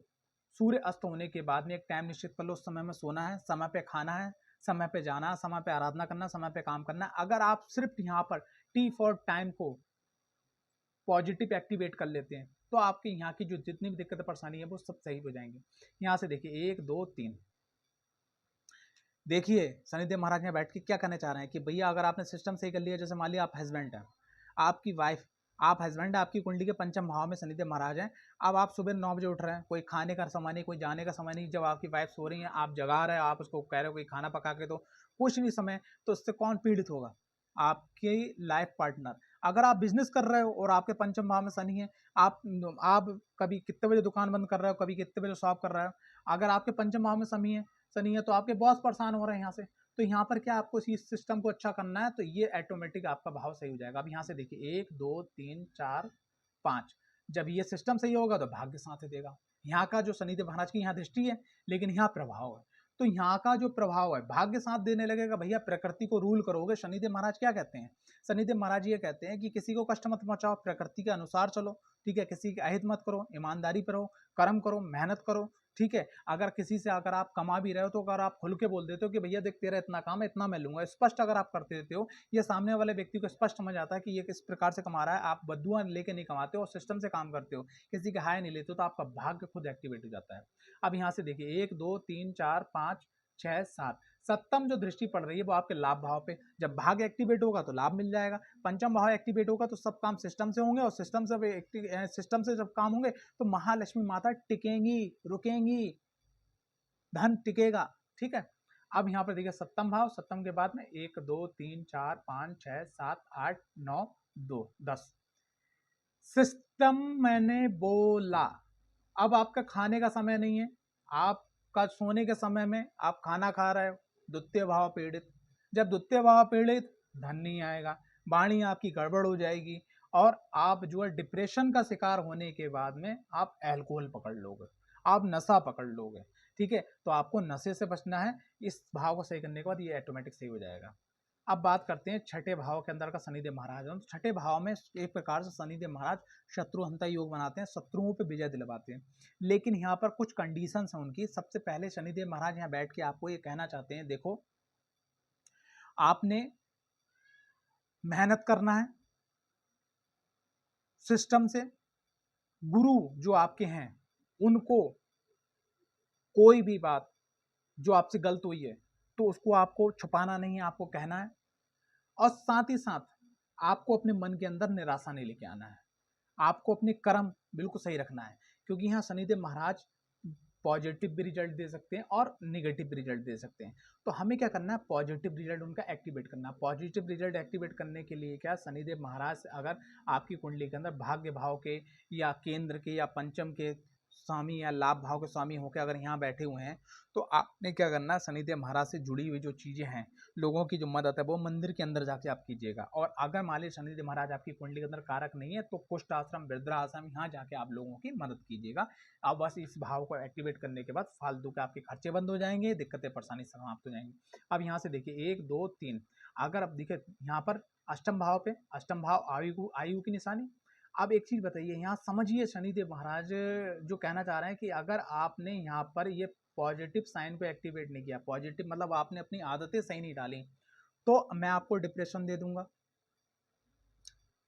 सूर्य अस्त होने के बाद में एक टाइम निश्चित कर लो, उस समय में सोना है, समय पे खाना है, समय पे जाना, समय पे आराधना करना, समय पे काम करना। अगर आप सिर्फ यहाँ पर टी फॉर टाइम को पॉजिटिव एक्टिवेट कर लेते हैं तो आपके यहाँ की जो जितनी भी दिक्कत परेशानी है वो सब सही हो जाएंगी। यहाँ से देखिए 1 2 3, देखिए शनिदेव महाराज ने बैठ के क्या कहना चाह रहे हैं कि भैया अगर आपने सिस्टम सही कर लिया, जैसे मान लिया आप हस्बैंड हैं, आपकी वाइफ, आप हस्बैंड है, आपकी कुंडली के पंचम भाव में शनिदेव महाराज हैं, अब आप सुबह 9 बजे उठ रहे हैं, कोई खाने का समय नहीं, कोई जाने का समय नहीं, जब आपकी वाइफ सो रही है आप जगा रहे हैं, आप उसको कह रहे हो कोई खाना पका के दो, कुछ नहीं समय, तो इससे कौन पीड़ित होगा? आपके लाइफ पार्टनर। अगर आप बिजनेस कर रहे हो और आपके पंचम भाव में शनि है, आप कभी कितने बजे दुकान बंद कर रहे हो, कभी कितने बजे शॉप कर रहे हो, अगर आपके पंचम भाव में शनि है तो आपके बॉस परेशान हो रहे हैं यहाँ से। तो यहाँ पर क्या आपको इस सिस्टम को अच्छा करना है, तो ये ऑटोमेटिक आपका भाव सही हो जाएगा। अब यहाँ से देखिए 1 2 3 4 5, जब ये सिस्टम सही होगा तो भाग्य साथ देगा। यहाँ का जो शनिदेव महाराज की यहाँ दृष्टि है, लेकिन यहाँ प्रभाव है, तो यहाँ का जो प्रभाव है भाग्य साथ देने लगेगा। भैया प्रकृति को रूल करोगे। शनिदेव महाराज क्या कहते हैं? शनिदेव महाराज ये कहते हैं कि किसी को कष्ट मत पहुंचाओ, प्रकृति के अनुसार चलो, ठीक है, किसी की अहित मत करो, ईमानदारी पर रहो, कर्म करो, मेहनत करो, ठीक है। अगर किसी से अगर आप कमा भी रहे हो तो अगर आप खुल के बोल देते हो कि भैया देख तेरा इतना काम है, इतना मैं लूंगा, स्पष्ट अगर आप करते देते हो, ये सामने वाले व्यक्ति को स्पष्ट समझ आता है कि ये किस प्रकार से कमा रहा है। आप बद्दुआ लेके नहीं कमाते हो, सिस्टम से काम करते हो, किसी के हाय नहीं लेते हो, तो आपका भाग्य खुद एक्टिवेट हो जाता है। अब यहाँ से देखिए 1 2 3 4 5 6 7, सप्तम जो दृष्टि पड़ रही है वो आपके लाभ भाव पे, जब भाग्य एक्टिवेट होगा तो लाभ मिल जाएगा, पंचम भाव एक्टिवेट होगा तो सब काम सिस्टम से होंगे, और सिस्टम से जब काम होंगे तो महालक्ष्मी माता टिकेंगी, रुकेंगी, धन टिकेगा, ठीक है। अब यहाँ पर देखिए सप्तम भाव, सप्तम के बाद में 1 2 3 4 5 6 7 8 9 2 10, सिस्टम मैंने बोला। अब आपका खाने का समय नहीं है, आपका सोने के समय में आप खाना खा रहे हो, द्वितीय भाव पीड़ित, जब द्वितीय भाव पीड़ित धन नहीं आएगा, वाणी आपकी गड़बड़ हो जाएगी, और आप जो है डिप्रेशन का शिकार होने के बाद में आप अल्कोहल पकड़ लोगे, आप नशा पकड़ लोगे, ठीक है। तो आपको नशे से बचना है, इस भाव को सही करने के बाद ये ऑटोमेटिक सही हो जाएगा। अब बात करते हैं छठे भाव के अंदर का शनिदेव महाराज। तो छठे भाव में एक प्रकार से शनिदेव महाराज शत्रुहंता योग बनाते हैं, शत्रुओं पे विजय दिलवाते हैं, लेकिन यहाँ पर कुछ कंडीशंस हैं उनकी। सबसे पहले शनिदेव महाराज यहाँ बैठ के आपको ये कहना चाहते हैं, देखो आपने मेहनत करना है सिस्टम से, गुरु जो आपके हैं उनको कोई भी बात जो आपसे गलत हुई है तो उसको आपको छुपाना नहीं है, आपको कहना है। और साथ ही साथ आपको अपने मन के अंदर निराशा नहीं लेके आना है, आपको अपने कर्म बिल्कुल सही रखना है, क्योंकि यहाँ शनिदेव महाराज पॉजिटिव भी रिजल्ट दे सकते हैं और निगेटिव भी रिजल्ट दे सकते हैं। तो हमें क्या करना है, पॉजिटिव रिजल्ट उनका एक्टिवेट करना है। पॉजिटिव रिजल्ट एक्टिवेट करने के लिए क्या, शनिदेव महाराज अगर आपकी कुंडली के अंदर भाग्य भाव के या केंद्र के या पंचम के स्वामी या लाभ भाव के स्वामी होकर अगर यहाँ बैठे हुए हैं, तो आपने क्या करना है, शनिदेव महाराज से जुड़ी हुई जो चीजें हैं, लोगों की जो मदद है, वो मंदिर के अंदर जाके आप कीजिएगा। और अगर मान लीजिए शनिदेव महाराज आपकी कुंडली के अंदर कारक नहीं है, तो कुष्ठ आश्रम, वृद्धाश्रम, यहाँ जाके आप लोगों की मदद कीजिएगा। अब बस इस भाव को एक्टिवेट करने के बाद फालतू के आपके खर्चे बंद हो जाएंगे, दिक्कतें परेशानी समाप्त हो जाएंगी। अब यहाँ से देखिए 1 2 3, अगर अब देखिए यहाँ पर अष्टम भाव पे, अष्टम भाव आयु की निशानी। अब एक चीज बताइए, यहाँ समझिए शनिदेव महाराज जो कहना चाह रहे हैं कि अगर आपने यहाँ पर ये पॉजिटिव साइन को एक्टिवेट नहीं किया, पॉजिटिव मतलब आपने अपनी आदतें सही नहीं डाली, तो मैं आपको डिप्रेशन दे दूंगा।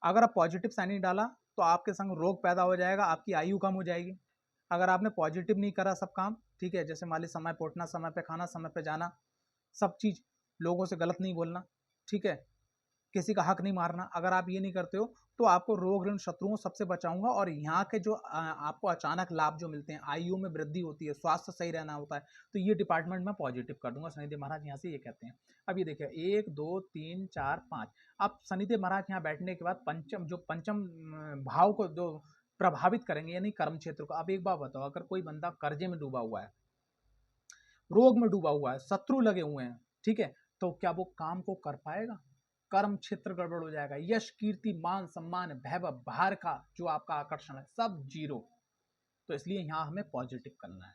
अगर आप पॉजिटिव साइन नहीं डाला तो आपके संग रोग पैदा हो जाएगा, आपकी आयु कम हो जाएगी। अगर आपने पॉजिटिव नहीं करा सब काम, ठीक है, जैसे मान लीजिए समय पे उठना, समय पे खाना, समय पे जाना, सब चीज, लोगों से गलत नहीं बोलना, ठीक है, किसी का हक नहीं मारना, अगर आप ये नहीं करते हो तो आपको रोग ऋण शत्रुओं सबसे बचाऊंगा। और यहाँ के जो आपको अचानक लाभ जो मिलते हैं, आयु में वृद्धि होती है, स्वास्थ्य सही रहना होता है, तो ये डिपार्टमेंट में पॉजिटिव कर दूंगा। शनिदेव महाराज यहाँ से ये कहते हैं। अब ये देखिए 1 2 3 4 5, अब शनिदेव महाराज यहाँ बैठने के बाद पंचम भाव को जो प्रभावित करेंगे, यानी कर्म क्षेत्र को। अब एक बात बताओ, अगर कोई बंदा कर्जे में डूबा हुआ है, रोग में डूबा हुआ है, शत्रु लगे हुए हैं, ठीक है, तो क्या वो काम को कर पाएगा? कर्म क्षेत्र गड़बड़ हो जाएगा, यश कीर्ति मान सम्मान वैभव बाहर का जो आपका आकर्षण है सब जीरो। तो इसलिए यहाँ हमें पॉजिटिव करना है।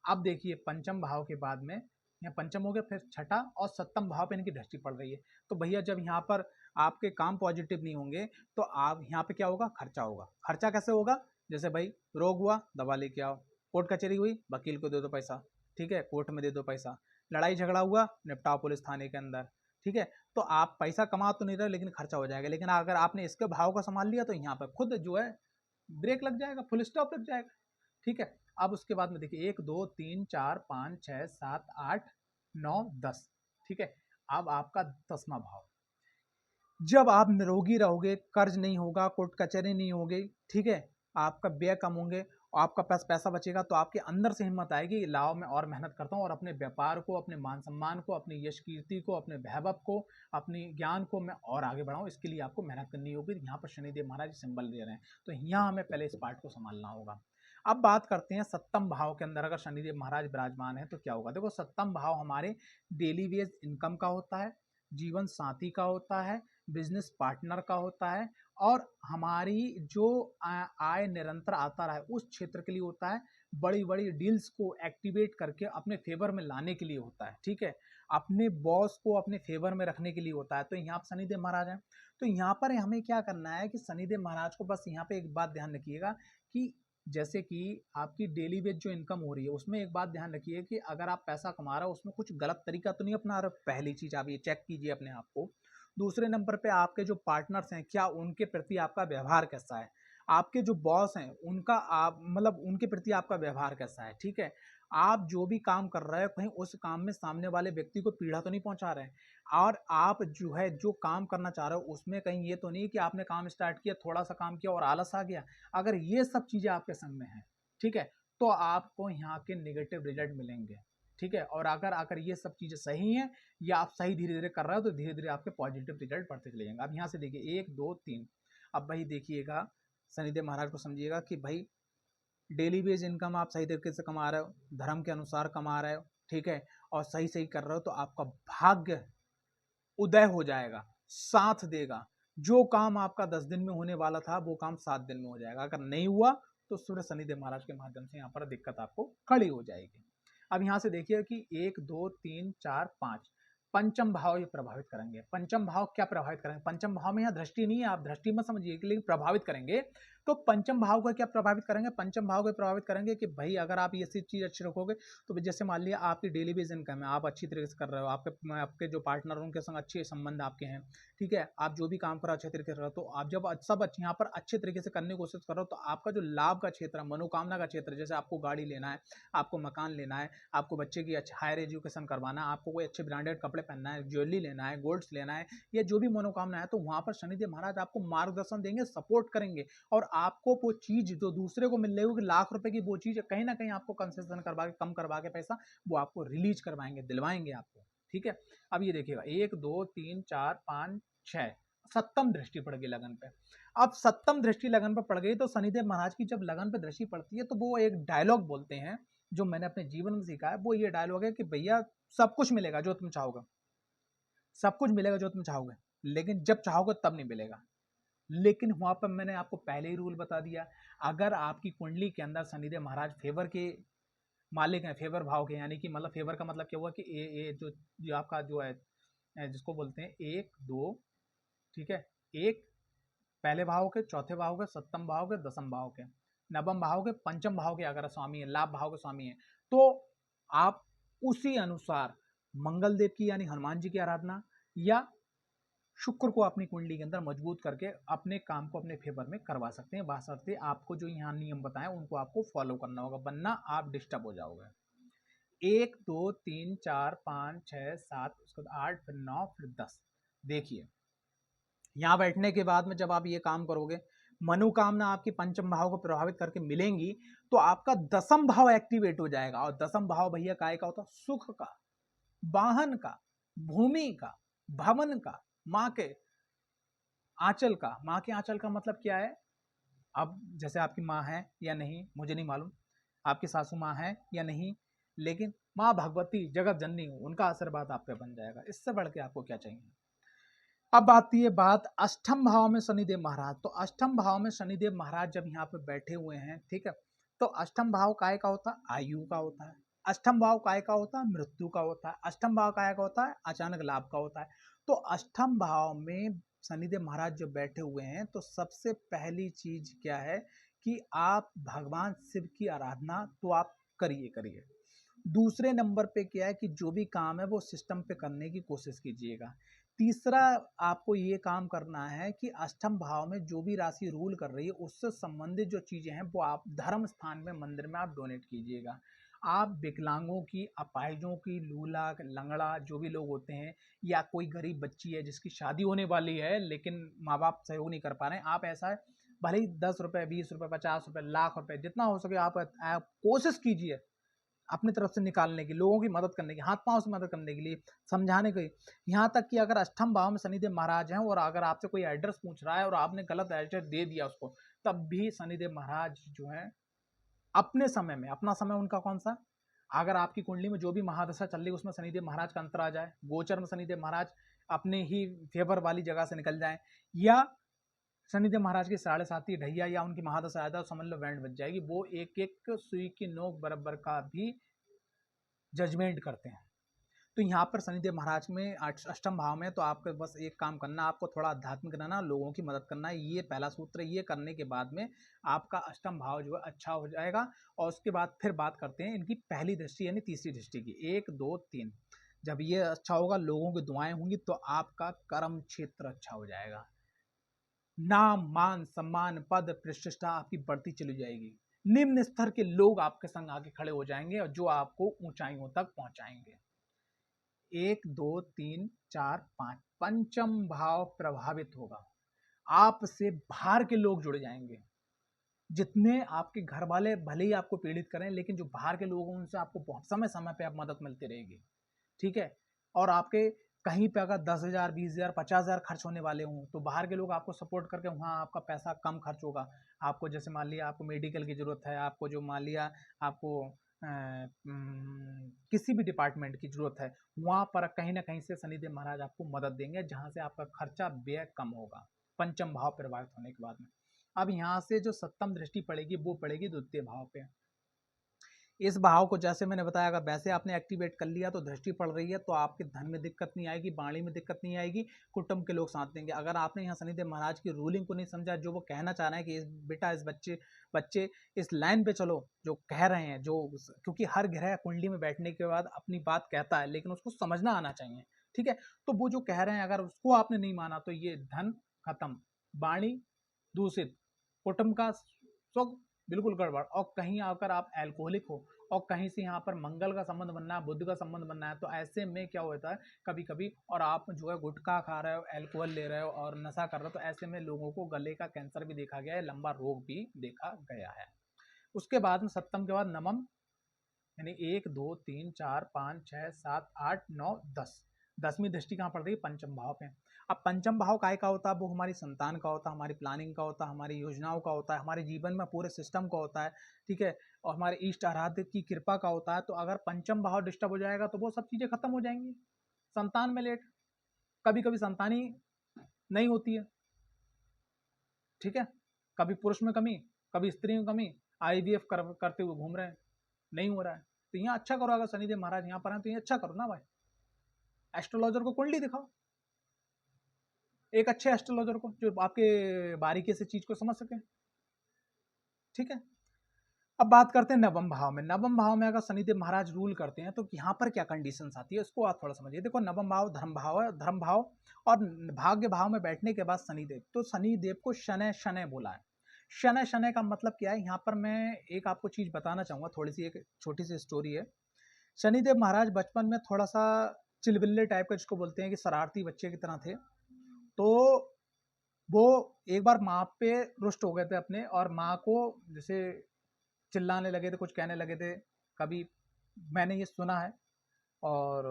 अब देखिए पंचम भाव के बाद में, यहाँ पंचम हो गया, फिर छठा और सप्तम भाव पे इनकी दृष्टि पड़ रही है। तो भैया जब यहाँ पर आपके काम पॉजिटिव नहीं होंगे तो आप यहाँ पे क्या होगा, खर्चा होगा। खर्चा कैसे होगा, जैसे भाई रोग हुआ, दवा लेके आओ, कोर्ट कचहरी हुई, वकील को दे दो पैसा, ठीक है, कोर्ट में दे दो पैसा, लड़ाई झगड़ा हुआ, निपटाओ पुलिस थाने के अंदर, ठीक है। तो आप पैसा कमा तो नहीं रहे, लेकिन खर्चा हो जाएगा। लेकिन अगर आपने इसके भाव को संभाल लिया तो यहाँ पर खुद जो है ब्रेक लग जाएगा, फुल स्टॉप लग जाएगा, ठीक है। अब उसके बाद में देखिए 1 2 3 4 5 6 7 8 9 10, ठीक है। अब आपका 10वां भाव, जब आप निरोगी रहोगे, कर्ज नहीं होगा, कोर्ट कचहरी नहीं होगी, ठीक है, आपका व्यय कम होंगे और आपका पास पैसा बचेगा, तो आपके अंदर से हिम्मत आएगी, लाओ मैं और मेहनत करता हूँ और अपने व्यापार को, अपने मान सम्मान को, अपनी यश कीर्ति को, अपने वैभव को, अपनी ज्ञान को मैं और आगे बढ़ाऊँ। इसके लिए आपको मेहनत करनी होगी। यहाँ पर शनिदेव महाराज सिंबल दे रहे हैं, तो यहाँ हमें पहले इस पार्ट को संभालना होगा। अब बात करते हैं सप्तम भाव के अंदर अगर शनिदेव महाराज विराजमान है तो क्या होगा। देखो सप्तम भाव हमारे डेली वेज इनकम का होता है, जीवन साथी का होता है, बिजनेस पार्टनर का होता है, और हमारी जो आय निरंतर आता रहा है उस क्षेत्र के लिए होता है। बड़ी बड़ी डील्स को एक्टिवेट करके अपने फेवर में लाने के लिए होता है, ठीक है, अपने बॉस को अपने फेवर में रखने के लिए होता है। तो यहाँ पर शनिदेव महाराज हैं, तो यहाँ पर हमें क्या करना है कि शनिदेव महाराज को बस यहाँ पे एक बात ध्यान रखिएगा कि जैसे कि आपकी डेली वेज जो इनकम हो रही है उसमें एक बात ध्यान रखिए कि अगर आप पैसा कमा रहे हो उसमें कुछ गलत तरीका तो नहीं अपना रहे हो। पहली चीज आप ये चेक कीजिए अपने आप को। दूसरे नंबर पे आपके जो पार्टनर्स हैं, क्या उनके प्रति आपका व्यवहार कैसा है। आपके जो बॉस हैं उनका आप मतलब उनके प्रति आपका व्यवहार कैसा है, ठीक है। आप जो भी काम कर रहे हो कहीं उस काम में सामने वाले व्यक्ति को पीड़ा तो नहीं पहुंचा रहे हैं, और आप जो है जो काम करना चाह रहे हो उसमें कहीं ये तो नहीं कि आपने काम स्टार्ट किया, थोड़ा सा काम किया और आलस आ गया। अगर ये सब चीजें आपके संग में है, ठीक है, तो आपको यहाँ के नेगेटिव रिजल्ट मिलेंगे, ठीक है। और अगर ये सब चीजें सही हैं या आप सही धीरे धीरे कर रहे हो तो धीरे धीरे आपके पॉजिटिव रिजल्ट बढ़ते चले जाएंगे। अब यहाँ से देखिए 1 2 3, अब भाई देखिएगा शनिदेव महाराज को समझिएगा कि भाई डेली बेस इनकम आप सही तरीके से कमा रहे हो, धर्म के अनुसार कमा रहे हो, ठीक है, और सही सही कर रहे हो, तो आपका भाग्य उदय हो जाएगा, साथ देगा। जो काम आपका 10 दिन में होने वाला था वो काम 7 दिन में हो जाएगा। अगर नहीं हुआ तो सूर्य शनिदेव महाराज के माध्यम से यहाँ पर दिक्कत आपको खड़ी हो जाएगी। अब यहाँ से देखिए कि 1 2 3 4 5 पंचम भाव ये प्रभावित करेंगे। पंचम भाव क्या प्रभावित करेंगे, पंचम भाव में यहाँ दृष्टि नहीं है, आप दृष्टि मत समझिए, लेकिन प्रभावित करेंगे। तो पंचम भाव को क्या प्रभावित करेंगे, पंचम भाव को प्रभावित करेंगे कि भाई अगर आप ये चीज अच्छी रखोगे तो जैसे मान लिया आपकी डेली बेस इनकम है, आप अच्छी तरीके से कर रहे हो, आपके जो पार्टनर उनके संग अच्छे संबंध आपके हैं, ठीक है, आप जो भी काम कर रहे हो अच्छे तरीके से कर रहे हो, तो आप जब सब यहाँ पर अच्छे तरीके से करने की कोशिश कर रहे हो तो आपका जो लाभ का क्षेत्र है, मनोकामना का क्षेत्र है, जैसे आपको गाड़ी लेना है, आपको मकान लेना है, आपको बच्चे की अच्छी हायर एजुकेशन करवाना है, आपको कोई अच्छे ब्रांडेड कपड़े पहनना है, ज्वेलरी लेना है, गोल्ड्स लेना है, या जो भी मनोकामना है, तो वहां पर शनिदेव महाराज आपको मार्गदर्शन देंगे, सपोर्ट करेंगे, और आपको वो चीज जो दूसरे को मिल रही होगी लाख रुपए की, वो चीज कहीं ना कहीं आपको कंसेशन करवा के, कम करवा के पैसा वो आपको रिलीज करवाएंगे, दिलवाएंगे आपको। ठीक है, अब ये देखिएगा 1 2 3 4 5 6 सप्तम दृष्टि पड़ गई लगन पे। अब सप्तम दृष्टि लगन पर पड़ गई तो शनिदेव महाराज की जब लगन पे दृष्टि पड़ती है तो वो एक डायलॉग बोलते हैं जो मैंने अपने जीवन में सीखा है, वो ये डायलॉग है कि भैया सब कुछ मिलेगा जो तुम चाहोगे, सब कुछ मिलेगा जो तुम चाहोगे, लेकिन जब चाहोगे तब नहीं मिलेगा। लेकिन वहां पर मैंने आपको पहले ही रूल बता दिया, अगर आपकी कुंडली के अंदर शनिदेव महाराज फेवर के मालिक हैं, फेवर भाव के, यानी कि मतलब फेवर का मतलब क्या हुआ कि ये जो आपका जो है जिसको बोलते हैं 1 2, ठीक है, एक पहले भाव के, चौथे भाव के, सप्तम भाव के, दसम भाव के, नवम भाव के, पंचम भाव के अगर स्वामी है, लाभ भाव के स्वामी है, तो आप उसी अनुसार मंगल देव की यानी हनुमान जी की आराधना या शुक्र को अपनी कुंडली के अंदर मजबूत करके अपने काम को अपने फेवर में करवा सकते हैं। बशर्ते आपको जो यहाँ नियम बताएं उनको आपको फॉलो करना होगा, वरना आप डिस्टर्ब हो जाओगे। 1 2 3 4 5 6 7, उसके बाद 8, फिर 9, फिर 10। देखिए यहाँ बैठने के बाद में जब आप ये काम करोगे, मनोकामना आपकी पंचम भाव को प्रभावित करके मिलेंगी, तो आपका दसम भाव एक्टिवेट हो जाएगा। और दसम भाव भैया काय का होता है? सुख का, वाहन का, भूमि का, भवन का, माँ के आंचल का। माँ के आंचल का मतलब क्या है? अब जैसे आपकी माँ है या नहीं मुझे नहीं मालूम, आपकी सासू माँ है या नहीं, लेकिन माँ भगवती जगत जननी, उनका आशीर्वाद आप पे बन जाएगा। इससे बढ़ के आपको क्या चाहिए? अब आती है बात अष्टम भाव में शनिदेव महाराज। तो अष्टम भाव में शनिदेव महाराज जब यहाँ पे बैठे हुए हैं, ठीक है, तो अष्टम भाव काय का होता है? आयु का होता है। अष्टम भाव काय का होता है? मृत्यु का होता है। अष्टम भाव काय का होता है? अचानक लाभ का होता है। तो अष्टम भाव में शनिदेव महाराज जो बैठे हुए हैं, तो सबसे पहली चीज क्या है कि आप भगवान शिव की आराधना तो आप करिए करिए। दूसरे नंबर पे क्या है कि जो भी काम है वो सिस्टम पे करने की कोशिश कीजिएगा। तीसरा आपको ये काम करना है कि अष्टम भाव में जो भी राशि रूल कर रही है उससे संबंधित जो चीजें हैं वो आप धर्म स्थान में, मंदिर में आप डोनेट कीजिएगा। आप विकलांगों की, अपाहिजों की, लूला लंगड़ा जो भी लोग होते हैं, या कोई गरीब बच्ची है जिसकी शादी होने वाली है लेकिन माँ बाप सहयोग नहीं कर पा रहे हैं, आप ऐसा है भले ही 10 रुपए, 20 रुपए, 50 रुपए, लाख रुपए, जितना हो सके आप कोशिश कीजिए अपनी तरफ से निकालने की, लोगों की मदद करने की, हाथ पांव से मदद करने के लिए, समझाने की। यहाँ तक कि अगर अष्टम भाव में शनिदेव महाराज हैं और अगर आपसे कोई एड्रेस पूछ रहा है और आपने गलत एड्रेस दे दिया उसको, तब भी शनिदेव महाराज जो है अपने समय में, अपना समय उनका कौन सा, अगर आपकी कुंडली में जो भी महादशा चल रही है उसमें शनिदेव महाराज का अंतर आ जाए, गोचर में शनिदेव महाराज अपने ही फेवर वाली जगह से निकल जाए, या शनिदेव महाराज की 7.5 ढैया या उनकी महादशा आया, समझ लो बैंड बज जाएगी। वो एक एक सुई की नोक बराबर का भी जजमेंट करते हैं। तो यहाँ पर शनिदेव महाराज में अष्टम भाव में, तो आपको बस एक काम करना, आपको थोड़ा आध्यात्मिक रहना, लोगों की मदद करना है, ये पहला सूत्र। ये करने के बाद में आपका अष्टम भाव जो है अच्छा हो जाएगा। और उसके बाद फिर बात करते हैं इनकी पहली दृष्टि यानी तीसरी दृष्टि की। 1 2 3 जब ये अच्छा होगा, लोगों की दुआएं होंगी, तो आपका कर्म क्षेत्र अच्छा हो जाएगा। नाम, मान, सम्मान, पद, प्रतिष्ठा आपकी बढ़ती चली जाएगी। निम्न स्तर के लोग आपके संग आके खड़े हो जाएंगे और जो आपको ऊंचाइयों तक पहुंचाएंगे। 1 2 3 4 5 पंचम भाव प्रभावित होगा, आपसे बाहर के लोग जुड़ जाएंगे। जितने आपके घर वाले भले ही आपको पीड़ित करें, लेकिन जो बाहर के लोग हैं उनसे आपको बहुत समय समय पे आप मदद मिलती रहेगी, ठीक है। और आपके कहीं पे अगर 10,000, 20,000, 50,000 खर्च होने वाले हों, तो बाहर के लोग आपको सपोर्ट करके वहाँ आपका पैसा कम खर्च होगा। आपको जैसे मान लिया आपको मेडिकल की जरूरत है, आपको जो मान लिया आपको किसी भी डिपार्टमेंट की जरूरत है, वहाँ पर कहीं ना कहीं से शनिदेव महाराज आपको मदद देंगे, जहाँ से आपका खर्चा व्यय कम होगा पंचम भाव प्रभावित होने के बाद में। अब यहाँ से जो सप्तम दृष्टि पड़ेगी वो पड़ेगी द्वितीय भाव पे। इस भाव को जैसे मैंने बताया अगर वैसे आपने एक्टिवेट कर लिया तो दृष्टि पड़ रही है तो आपके धन में दिक्कत नहीं आएगी, वाणी में दिक्कत नहीं आएगी, कुटुंब के लोग साथ देंगे। अगर आपने यहाँ शनिदेव महाराज की रूलिंग को नहीं समझा, जो वो कहना चाह रहे हैं कि इस बेटा इस बच्चे इस लाइन पे चलो, जो कह रहे हैं, जो क्योंकि हर ग्रह कुंडली में बैठने के बाद अपनी बात कहता है, लेकिन उसको समझना आना चाहिए, ठीक है। तो वो जो कह रहे हैं अगर उसको आपने नहीं माना तो ये धन खत्म, वाणी दूषित, कुटुंब का सुख बिल्कुल गड़बड़, और कहीं आकर आप एल्कोहलिक हो और कहीं से यहाँ पर मंगल का संबंध बनना है, बुध का संबंध बनना है, तो ऐसे में क्या होता है कभी कभी, और आप जो है गुटखा खा रहे हो, अल्कोहल ले रहे हो और नशा कर रहे हो, तो ऐसे में लोगों को गले का कैंसर भी देखा गया है, लंबा रोग भी देखा गया है। उसके बाद में सप्तम के बाद नवम, यानी 1 2 3 4 5 6 7 8 9 10, 10वीं दृष्टि कहाँ पड़ रही है? पंचम भाव पे। अब पंचम भाव काय का होता है? वो हमारी संतान का होता है, हमारी प्लानिंग का होता है, हमारी योजनाओं का होता है, हमारे जीवन में पूरे सिस्टम का होता है, ठीक है, और हमारे इष्ट आराध्य की कृपा का होता है। तो अगर पंचम भाव डिस्टर्ब हो जाएगा तो वो सब चीजें खत्म हो जाएंगी। संतान में लेट, कभी कभी संतान ही नहीं होती है, ठीक है, कभी पुरुष में कमी, कभी स्त्री में कमी, IVF करते हुए घूम रहे हैं, नहीं हो रहा है, तो यहाँ अच्छा करो, अगर शनिदेव महाराज यहाँ पर हैं तो ये अच्छा करो ना भाई, एस्ट्रोलॉजर को कुंडली दिखाओ, एक अच्छे एस्ट्रोलॉजर को जो आपके बारीकी से चीज को समझ सके, ठीक है। अब बात करते हैं नवम भाव में। नवम भाव में अगर शनिदेव महाराज रूल करते हैं तो यहाँ पर क्या कंडीशंस आती है इसको आप थोड़ा समझिए। देखो नवम भाव धर्म भाव है, धर्म भाव और भाग्य भाव में बैठने के बाद शनिदेव, तो शनिदेव को शनै शनै बोला है। शनै शनै का मतलब क्या है? यहाँ पर मैं एक आपको चीज बताना चाहूंगा, थोड़ी सी एक छोटी सी स्टोरी है। शनिदेव महाराज बचपन में थोड़ा सा चिलबिल्ले टाइप का, जिसको बोलते हैं कि शरारती बच्चे की तरह थे। तो वो एक बार माँ पे रुष्ट हो गए थे अपने, और माँ को जैसे चिल्लाने लगे थे, कुछ कहने लगे थे। कभी मैंने ये सुना है और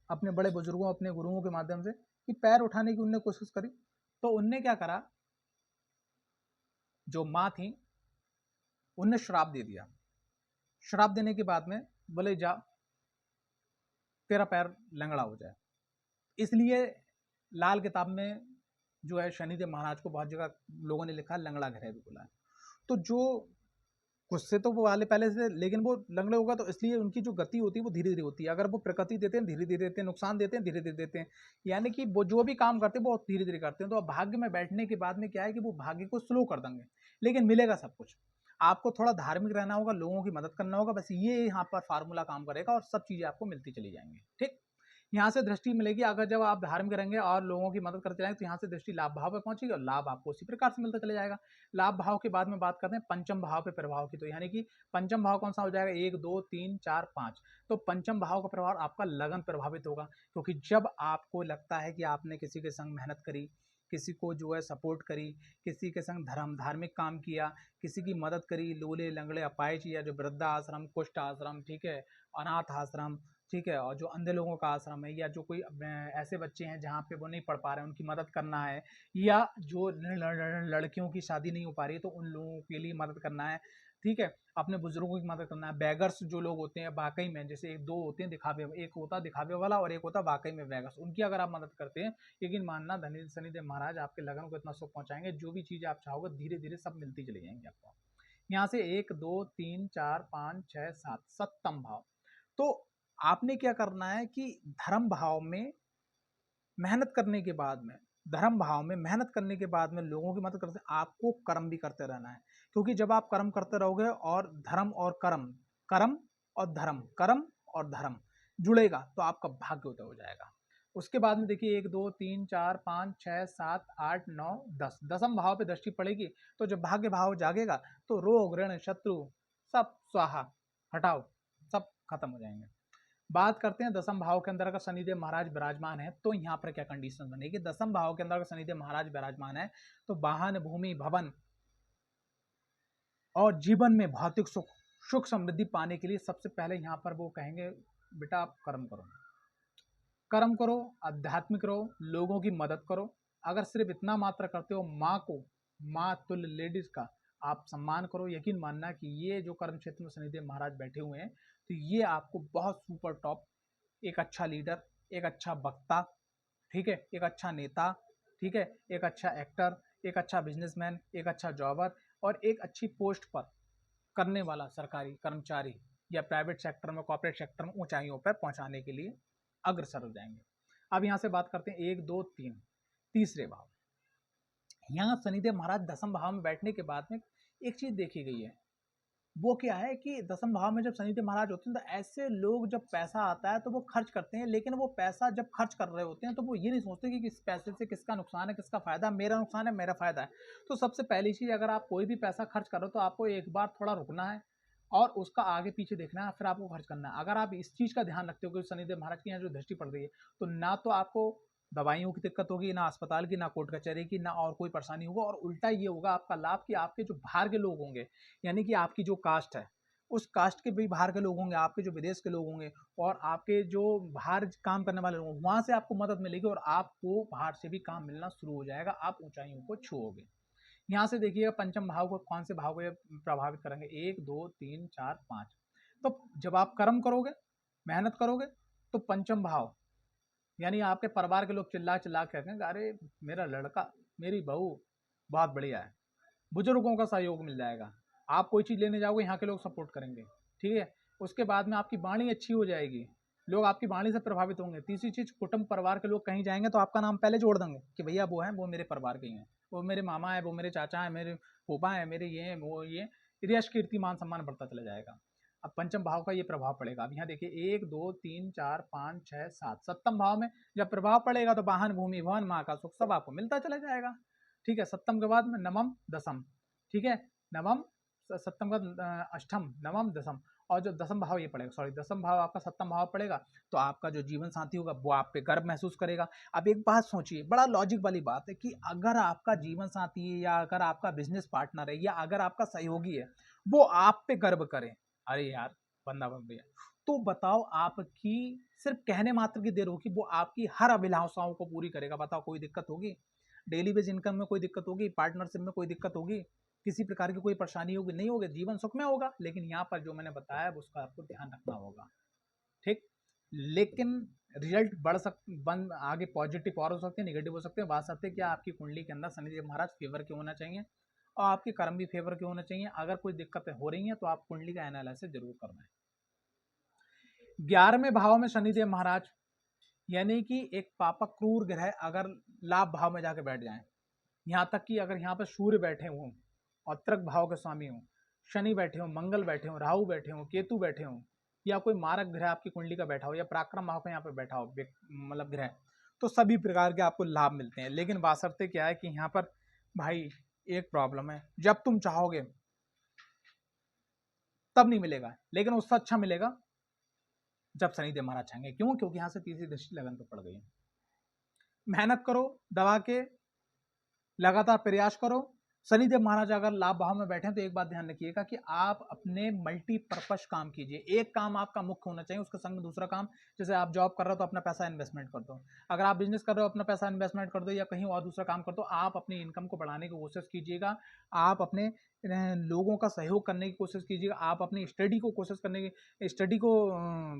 अपने बड़े बुजुर्गों, अपने गुरुओं के माध्यम से, कि पैर उठाने की उनने कोशिश करी, तो उनने क्या करा, जो माँ थी उनने श्राप दे दिया। श्राप देने के बाद में बोले जा तेरा पैर लंगड़ा हो जाए। इसलिए लाल किताब में जो है शनिदेव महाराज को बहुत जगह लोगों ने लिखा लंगड़ा ग्रह भी बोला है। तो जो गुस्से तो वो वाले पहले से, लेकिन वो लंगड़े होगा तो इसलिए उनकी जो गति होती है वो धीरे धीरे होती है। अगर वो प्रकृति देते हैं धीरे धीरे देते हैं, नुकसान देते हैं धीरे धीरे देते हैं, यानी कि वो जो भी काम करते हैं वो धीरे धीरे करते हैं। तो अब भाग्य में बैठने के बाद में क्या है कि वो भाग्य को स्लो कर देंगे, लेकिन मिलेगा सब कुछ। आपको थोड़ा धार्मिक रहना होगा, लोगों की मदद करना होगा, बस ये यहाँ पर फार्मूला काम करेगा और सब चीजें आपको मिलती चली जाएंगी, ठीक। यहाँ से दृष्टि मिलेगी, अगर जब आप धार्मिक रहेंगे और लोगों की मदद करते जाएंगे तो यहाँ से दृष्टि लाभ भाव पे पहुंचेगी और लाभ आपको उसी प्रकार से मिलता चले जाएगा। लाभ भाव के बाद में बात करते हैं पंचम भाव पे प्रभाव की। तो यानी कि पंचम भाव कौन सा हो जाएगा? 1 2 3 4 5। तो पंचम भाव का प्रभाव आपका लगन प्रभावित होगा, क्योंकि जब आपको लगता है कि आपने किसी के संग मेहनत करी, किसी को जो है सपोर्ट करी, किसी के संग धार्मिक काम किया, किसी की मदद करी, लूले लंगड़े अपाहिज या जो वृद्धा आश्रम, कुष्ठ आश्रम, ठीक है, अनाथ आश्रम, ठीक है, और जो अंधे लोगों का आश्रम है, या जो कोई ऐसे बच्चे हैं जहाँ पे वो नहीं पढ़ पा रहे हैं उनकी मदद करना है, या जो लड़कियों की शादी नहीं हो पा रही है तो उन लोगों के लिए मदद करना है, ठीक है, अपने बुजुर्गों की मदद करना है। बैगर्स जो लोग होते हैं वाकई में, जैसे एक दो होते हैं दिखावे, एक होता है दिखावे वाला और एक होता है वाकई में बैगर्स, उनकी अगर आप मदद करते हैं, यकीन मानना धनी शनिदेव महाराज आपके लगन को इतना सुख पहुंचाएंगे, जो भी चीज़ आप चाहोगे धीरे धीरे सब मिलती चली जाएंगी आपको। यहाँ से 1 2 3 4 5 6 7, सप्तम भाव। तो आपने क्या करना है कि धर्म भाव में मेहनत करने के बाद में, धर्म भाव में मेहनत करने के बाद में लोगों की मदद करते, आपको कर्म भी करते रहना है, क्योंकि जब आप कर्म करते रहोगे और धर्म और कर्म, कर्म और धर्म, कर्म और धर्म जुड़ेगा तो आपका भाग्य उदय हो जाएगा। उसके बाद में देखिए 1 2 3 4 5 6 7 8 9 10, दसम भाव पे दृष्टि पड़ेगी तो जब भाग्य भाव जागेगा तो रोग ऋण शत्रु सब स्वाहा, हटाओ, सब खत्म हो जाएंगे। बात करते हैं दसम भाव के अंदर अगर शनिदेव महाराज विराजमान है तो यहाँ पर क्या कंडीशन बनेगी। दसम भाव के अंदर अगर शनिदेव महाराज विराजमान है तो वाहन, भूमि, भवन और जीवन में भौतिक सुख, सुख समृद्धि पाने के लिए सबसे पहले यहाँ पर वो कहेंगे बेटा आप कर्म करो, कर्म करो, आध्यात्मिक रहो, लोगों की मदद करो। अगर सिर्फ इतना मात्र करते हो, माँ को, माँ तुल्य लेडीज का आप सम्मान करो, यकीन मानना कि ये जो कर्म क्षेत्र में शनिदेव महाराज बैठे हुए हैं तो ये आपको बहुत सुपर टॉप एक अच्छा लीडर, एक अच्छा वक्ता, ठीक है, एक अच्छा नेता, ठीक है, एक अच्छा एक्टर, एक अच्छा बिजनेसमैन, एक अच्छा जॉबर और एक अच्छी पोस्ट पर करने वाला सरकारी कर्मचारी या प्राइवेट सेक्टर में, कॉर्पोरेट सेक्टर में ऊंचाइयों पर पहुंचाने के लिए अग्रसर हो जाएंगे। अब यहाँ से बात करते हैं 1 2 3 तीसरे भाव। यहाँ शनिदेव महाराज दसम भाव में बैठने के बाद में एक चीज देखी गई है, वो क्या है कि दसम भाव में जब शनिदेव महाराज होते हैं तो ऐसे लोग जब पैसा आता है तो वो खर्च करते हैं, लेकिन वो पैसा जब खर्च कर रहे होते हैं तो वो ये नहीं सोचते कि इस पैसे से किसका नुकसान है, किसका फायदा, मेरा नुकसान है, मेरा फायदा है। तो सबसे पहली चीज, अगर आप कोई भी पैसा खर्च कर रहे हो तो आपको एक बार थोड़ा रुकना है और उसका आगे पीछे देखना है, फिर आपको खर्च करना है। अगर आप इस चीज का ध्यान रखते हो कि शनिदेव महाराज की यहाँ जो दृष्टि पड़ रही है, तो ना तो आपको दवाइयों की दिक्कत होगी, ना अस्पताल की, ना कोर्ट कचहरी की, ना और कोई परेशानी होगा, और उल्टा ये होगा आपका लाभ कि आपके जो बाहर के लोग होंगे, यानी कि आपकी जो कास्ट है उस कास्ट के भी बाहर के लोग होंगे, आपके जो विदेश के लोग होंगे और आपके जो बाहर काम करने वाले लोग, वहां से आपको मदद मिलेगी और आपको बाहर से भी काम मिलना शुरू हो जाएगा, आप ऊंचाइयों को छुओगे। यहाँ से देखिएगा पंचम भाव को, कौन से भाव को प्रभावित करेंगे, 1 2 3 4 5। तो जब आप कर्म करोगे, मेहनत करोगे, तो पंचम भाव यानी आपके परिवार के लोग चिल्ला चिल्ला के कहेंगे अरे मेरा लड़का, मेरी बहू बहुत बढ़िया है, बुजुर्गों का सहयोग मिल जाएगा। आप कोई चीज़ लेने जाओगे, यहाँ के लोग सपोर्ट करेंगे, ठीक है। उसके बाद में आपकी वाणी अच्छी हो जाएगी, लोग आपकी वाणी से प्रभावित होंगे। तीसरी चीज़, कुटुंब परिवार के लोग कहीं जाएंगे तो आपका नाम पहले जोड़ देंगे कि भैया वो हैं, वो मेरे परिवार के ही हैं, वो मेरे मामा है, वो मेरे चाचा हैं, मेरे फूफा हैं, मेरे ये हैं, वो ये, यश कीर्ति मान सम्मान बढ़ता चला जाएगा। अब पंचम भाव का ये प्रभाव पड़ेगा। अब यहाँ देखिए 1 2 3 4 5 6 7, सप्तम भाव में जब प्रभाव पड़ेगा तो वाहन, भूमि, भवन, माँ का सुख सब आपको मिलता चला जाएगा, ठीक है। सप्तम के बाद में नवम दसम, ठीक है, नवम सप्तम का अष्टम, नवम दसम, और जो दसम भाव ये पड़ेगा, सॉरी दसम भाव आपका सप्तम भाव पड़ेगा, तो आपका जो जीवन साथी होगा वो आप पे गर्व महसूस करेगा। अब एक बात सोचिए, बड़ा लॉजिक वाली बात है कि अगर आपका जीवन साथी है या अगर आपका बिजनेस पार्टनर है या अगर आपका सहयोगी है, वो आप पे गर्व करे, अरे यार बंदा बन गया, तो बताओ आपकी सिर्फ कहने मात्र की देर होगी, वो आपकी हर अभिलाषाओं को पूरी करेगा। बताओ कोई दिक्कत होगी? डेली बेस इनकम में कोई दिक्कत होगी? पार्टनरशिप में कोई दिक्कत होगी? किसी प्रकार की कोई परेशानी होगी? नहीं होगी, जीवन सुख में होगा। लेकिन यहाँ पर जो मैंने बताया उसका आपको ध्यान रखना होगा, ठीक। लेकिन रिजल्ट बन आगे पॉजिटिव और हो सकते हैं, निगेटिव हो सकते हैं। बात सकते हैं क्या आपकी कुंडली के अंदर शनिदेव महाराज फेवर क्यों होना चाहिए और आपके कर्म भी फेवर क्यों होना चाहिए। अगर कोई दिक्कतें हो रही हैं तो आप कुंडली का एनालिसिस जरूर करना है। 11वें भाव में शनिदेव महाराज यानी कि एक पापक क्रूर ग्रह अगर लाभ भाव में जाके बैठ जाए, यहाँ तक कि अगर यहाँ पर सूर्य बैठे हों और तृक भाव के स्वामी हों, शनि बैठे हों, मंगल बैठे हों, राहु बैठे हों, केतु बैठे हों, या कोई मारक ग्रह आपकी कुंडली का बैठा हो या पराक्रम भाव का यहाँ पे बैठा हो मतलब ग्रह, तो सभी प्रकार के आपको लाभ मिलते हैं। लेकिन वास्तवते क्या है कि यहाँ पर भाई एक प्रॉब्लम है, जब तुम चाहोगे तब नहीं मिलेगा, लेकिन उससे अच्छा मिलेगा जब शनिदेव महाराज चाहेंगे। क्यों? क्योंकि यहाँ से तीसरी दृष्टि लगन पर पड़ गई है। मेहनत करो, दबा के लगातार प्रयास करो। शनिदेव महाराज अगर लाभ भाव में बैठे हैं तो एक बात ध्यान रखिएगा कि आप अपने मल्टीपर्पज काम कीजिए। एक काम आपका मुख्य होना चाहिए, उसके संग दूसरा काम, जैसे आप जॉब कर रहे हो तो अपना पैसा इन्वेस्टमेंट कर दो, अगर आप बिजनेस कर रहे हो अपना पैसा इन्वेस्टमेंट कर दो, या कहीं और दूसरा काम कर दो। आप अपनी इनकम को बढ़ाने की कोशिश कीजिएगा, आप अपने लोगों का सहयोग करने की कोशिश कीजिएगा, आप अपनी स्टडी को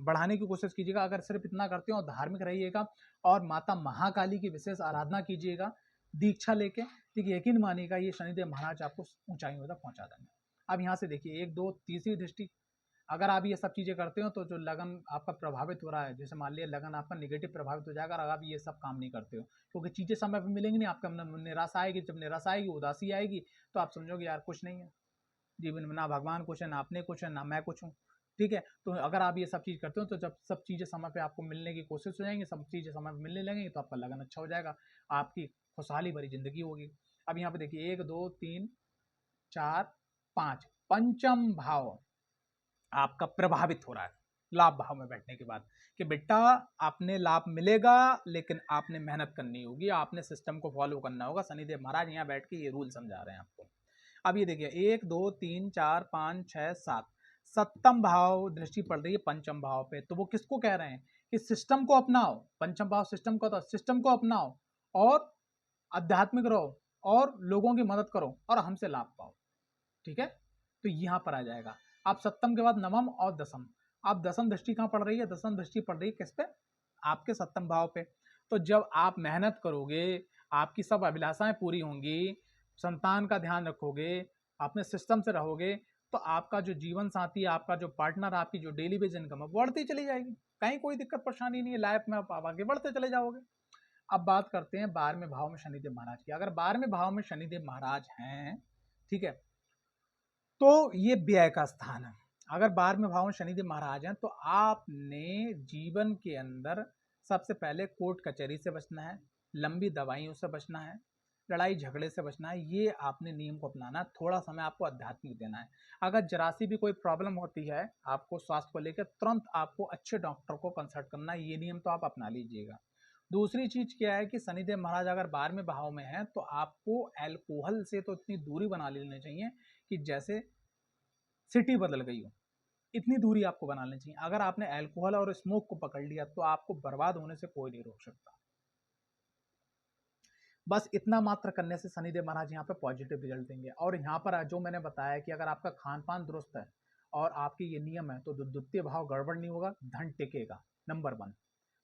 बढ़ाने की कोशिश कीजिएगा। अगर सिर्फ इतना करते हो, धार्मिक रहिएगा और माता महाकाली की विशेष आराधना कीजिएगा दीक्षा लेके, ठीक है। यकीन मानिएगा ये शनिदेव महाराज आपको ऊंचाइयों तक पहुंचा देंगे। अब यहाँ से देखिए 1 2 तीसरी दृष्टि, अगर आप ये सब चीजें करते हो तो जो लगन आपका प्रभावित हो रहा है, जैसे मान लिया लगन आपका निगेटिव प्रभावित हो जाएगा अगर आप ये सब काम नहीं करते हो, क्योंकि चीजें समय पर मिलेंगी नहीं, आपका निराशा आएगी। जब निराशा आएगी, उदासी आएगी, तो आप समझोगे यार कुछ नहीं है जीवन में, ना भगवान कुछ है, ना अपने कुछ है, ना मैं कुछ हूँ, ठीक है। तो अगर आप ये सब चीज़ करते हो तो जब सब चीज़ें समय पे आपको मिलने की कोशिश हो जाएंगी, सब चीज़ें समय पे मिलने लगेंगी, तो आपका लगन अच्छा हो जाएगा, आपकी खुशहाली भरी जिंदगी होगी। अब यहाँ पे देखिए 1 2 3 4 5, पंचम भाव आपका प्रभावित हो रहा है लाभ भाव में बैठने के बाद, कि बेटा आपने लाभ मिलेगा लेकिन आपने मेहनत करनी होगी, आपने सिस्टम को फॉलो करना होगा। शनिदेव महाराज यहाँ बैठ के ये रूल समझा रहे हैं आपको। अब ये देखिए 1 2 3 4 5 6 7, सप्तम भाव दृष्टि पड़ रही है पंचम भाव पे, तो वो किसको कह रहे हैं कि सिस्टम को अपनाओ। पंचम भाव सिस्टम को, तो सिस्टम को अपनाओ और आध्यात्मिक रहो और लोगों की मदद करो और हमसे लाभ पाओ, ठीक है। तो यहां पर आ जाएगा। आप सप्तम के बाद नवम और दसम, आप दसम दृष्टि कहां पड़ रही है? दसम दृष्टि पड़ रही है किस पे? आपके सप्तम भाव पे। तो जब आप मेहनत करोगे, आपकी सब अभिलाषाएं पूरी होंगी, संतान का ध्यान रखोगे, अपने सिस्टम से रहोगे, तो आपका जो जीवन साथी, आपका जो पार्टनर, आपकी जो डेली बेस इनकम है बढ़ती चली जाएगी, कहीं कोई दिक्कत परेशानी नहीं है, लाइफ में आप आगे बढ़ते चले जाओगे। अब बात करते हैं 12वें भाव में शनिदेव महाराज की। अगर 12वें भाव में शनिदेव महाराज हैं, ठीक है, तो ये व्यय का स्थान है। अगर 12वें भाव में शनिदेव महाराज हैं तो आपने जीवन के अंदर सबसे पहले कोर्ट कचहरी से बचना है, लंबी दवाइयों से बचना है, लड़ाई झगड़े से बचना है। ये आपने नियम को अपनाना है। थोड़ा समय आपको आध्यात्मिक देना है। अगर जरा सी भी कोई प्रॉब्लम होती है आपको स्वास्थ्य को लेकर, तुरंत आपको अच्छे डॉक्टर को कंसल्ट करना है। ये नियम तो आप अपना लीजिएगा। दूसरी चीज क्या है कि शनिदेव महाराज अगर 12वें भाव में है तो आपको अल्कोहल से तो इतनी दूरी बना लेनी चाहिए कि जैसे सिटी बदल गई हो, इतनी दूरी आपको बना लेनी चाहिए। अगर आपने अल्कोहल और स्मोक को पकड़ लिया तो आपको बर्बाद होने से कोई नहीं रोक सकता। बस इतना मात्र करने से शनिदेव महाराज यहाँ पे पॉजिटिव रिजल्ट देंगे। और यहाँ पर जो मैंने बताया कि अगर आपका खान पान दुरुस्त है और आपके ये नियम है तो द्वितीय भाव गड़बड़ नहीं होगा, धन टिकेगा। नंबर 1,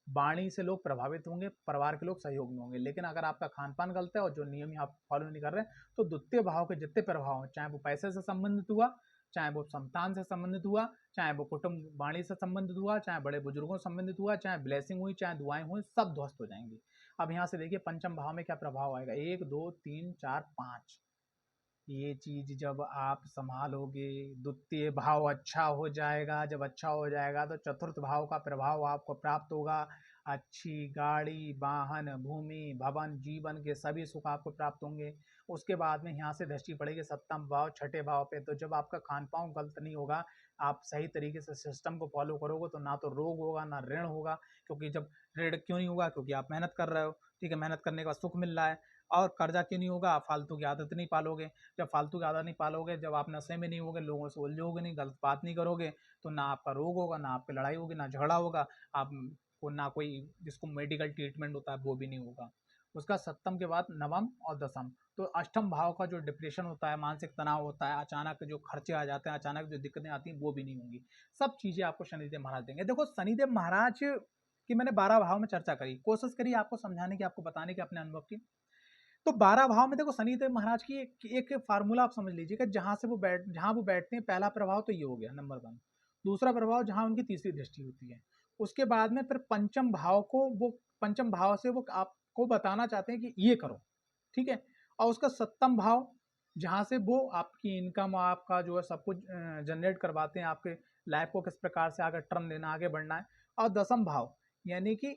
वाणी से लोग प्रभावित होंगे, परिवार के लोग सहयोग में होंगे। लेकिन अगर आपका खान पान गलत है और जो नियम आप फॉलो नहीं कर रहे तो द्वितीय भाव के जितने प्रभाव हैं, चाहे वो पैसे से संबंधित हुआ, चाहे वो संतान से संबंधित हुआ, चाहे वो कुटुंब वाणी से संबंधित हुआ, चाहे बड़े बुजुर्गों से संबंधित हुआ, चाहे ब्लेसिंग हुई, चाहे दुआएं हुई, सब ध्वस्त हो जाएंगी। अब यहाँ से देखिए पंचम भाव में क्या प्रभाव आएगा। 1 2 3 4 5, ये चीज जब आप संभालोगे, द्वितीय भाव अच्छा हो जाएगा। जब अच्छा हो जाएगा तो चतुर्थ भाव का प्रभाव आपको प्राप्त होगा। अच्छी गाड़ी, वाहन, भूमि, भवन, जीवन के सभी सुख आपको प्राप्त होंगे। उसके बाद में यहाँ से दृष्टि पड़ेगी सप्तम भाव, छठे भाव पे। तो जब आपका खान पान गलत नहीं होगा, आप सही तरीके से सिस्टम को फॉलो करोगे तो ना तो रोग होगा ना ऋण होगा। क्योंकि जब ऋण क्यों नहीं होगा, क्योंकि आप मेहनत कर रहे हो, ठीक है, मेहनत करने के बाद सुख मिल रहा है। और कर्जा क्यों नहीं होगा, आप फालतू की आदत नहीं पालोगे। जब फालतू की आदत नहीं पालोगे, जब आप नशे में नहीं होगे, लोगों से उलझोगे नहीं, गलत बात नहीं करोगे, तो ना आपका रोग होगा, ना आपकी लड़ाई होगी, ना झगड़ा होगा, आप को ना कोई जिसको मेडिकल ट्रीटमेंट होता है वो भी नहीं होगा। उसका सप्तम के बाद नवम और दसम, तो अष्टम भाव का जो डिप्रेशन होता है, मानसिक तनाव होता है, अचानक जो खर्चे आ जाते हैं, अचानक जो दिक्कतें आती हैं, वो भी नहीं होंगी। सब चीजें आपको शनिदेव महाराज देंगे। देखो शनिदेव महाराज की मैंने 12 भाव में चर्चा करी, कोशिश करी आपको समझाने की, आपको बताने की अपने अनुभव की। तो 12 भाव में देखो शनिदेव महाराज की एक फार्मूला आप समझ लीजिएगा। जहां वो बैठते हैं, पहला प्रभाव तो ये हो गया नंबर 1। दूसरा प्रभाव जहां उनकी तीसरी दृष्टि होती है। उसके बाद में फिर पंचम भाव को, वो पंचम भाव से वो आपको बताना चाहते हैं कि ये करो, ठीक है। और उसका सप्तम भाव जहां से वो आपकी इनकम, आपका जो है सब कुछ जनरेट करवाते हैं, आपके लाइफ को किस प्रकार से आगे टर्न देना, आगे बढ़ना है। और दसम भाव यानी कि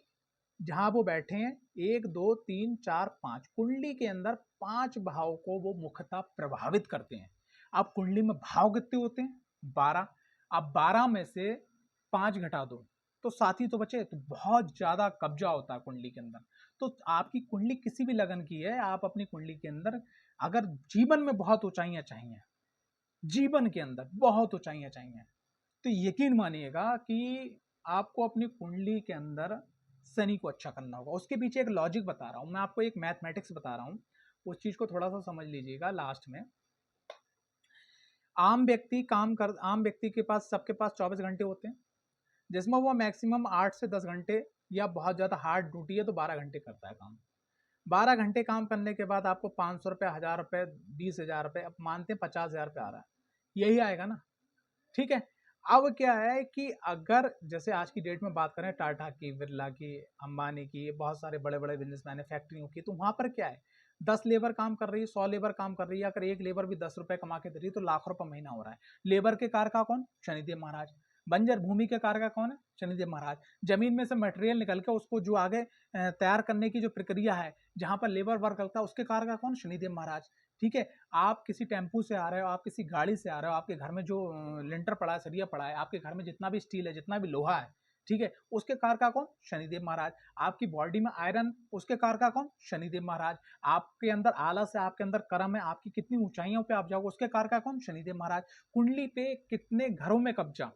जहां वो बैठे हैं, 1 2 3 4 5 कुंडली के अंदर 5 भाव को वो मुख्यतः प्रभावित करते हैं। अब कुंडली में भाव कितने होते हैं? 12। अब 12 में से 5 घटा दो तो 7 ही तो बचे। तो बहुत ज्यादा कब्जा होता है कुंडली के अंदर। तो आपकी कुंडली किसी भी लगन की है, आप अपनी कुंडली के अंदर अगर जीवन में बहुत ऊंचाइयां चाहिए, जीवन के अंदर बहुत ऊंचाइयां चाहिए, तो यकीन मानिएगा कि आपको अपनी कुंडली के अंदर शनि को अच्छा करना होगा। उसके पीछे एक लॉजिक बता रहा हूं मैं आपको, एक मैथमेटिक्स बता रहा हूं, उस चीज को थोड़ा सा समझ लीजिएगा। लास्ट में आम व्यक्ति के पास, सबके पास 24 घंटे होते हैं, जिसमें वो मैक्सिमम 8 से 10 घंटे, या बहुत ज्यादा हार्ड ड्यूटी है तो 12 घंटे करता है काम। 12 घंटे काम करने के बाद आपको 500 रुपये, 1000 रुपये, 20,000 रुपये, अब मानते हैं 50,000 रुपये आ रहा है, यही आएगा ना, ठीक है। अब क्या है कि अगर जैसे आज की डेट में बात करें टाटा की, बिरला की, अंबानी की, बहुत सारे बड़े बड़े बिजनेसमैन है, फैक्ट्रियों की, तो वहां पर क्या है, 10 लेबर काम कर रही है, 100 लेबर काम कर रही है, अगर एक लेबर भी 10 रुपए कमा के दे रही है तो लाख रुपए महीना हो रहा है। लेबर के कारका कौन? शनिदेव महाराज। बंजर भूमि के कारका कौन है? शनिदेव महाराज। जमीन में से मटेरियल निकल के उसको जो आगे तैयार करने की जो प्रक्रिया है, जहां पर लेबर वर्क करता है, उसके कारका कौन? शनिदेव महाराज, ठीक है। आप किसी टेम्पू से आ रहे हो, आप किसी गाड़ी से आ रहे हो, आपके घर में जो लिंटर पड़ा है, सरिया पड़ा है, आपके घर में जितना भी स्टील है, जितना भी लोहा है, ठीक है, उसके कारका कौन? शनिदेव महाराज। आपकी बॉडी में आयरन, उसके कारका कौन? शनिदेव महाराज। आपके अंदर आलस है, आपके अंदर कर्म है, आपकी कितनी ऊंचाइयों पे आप जाओगे, उसके कारका कौन? शनिदेव महाराज। कुंडली पे कितने घरों में कब्जा?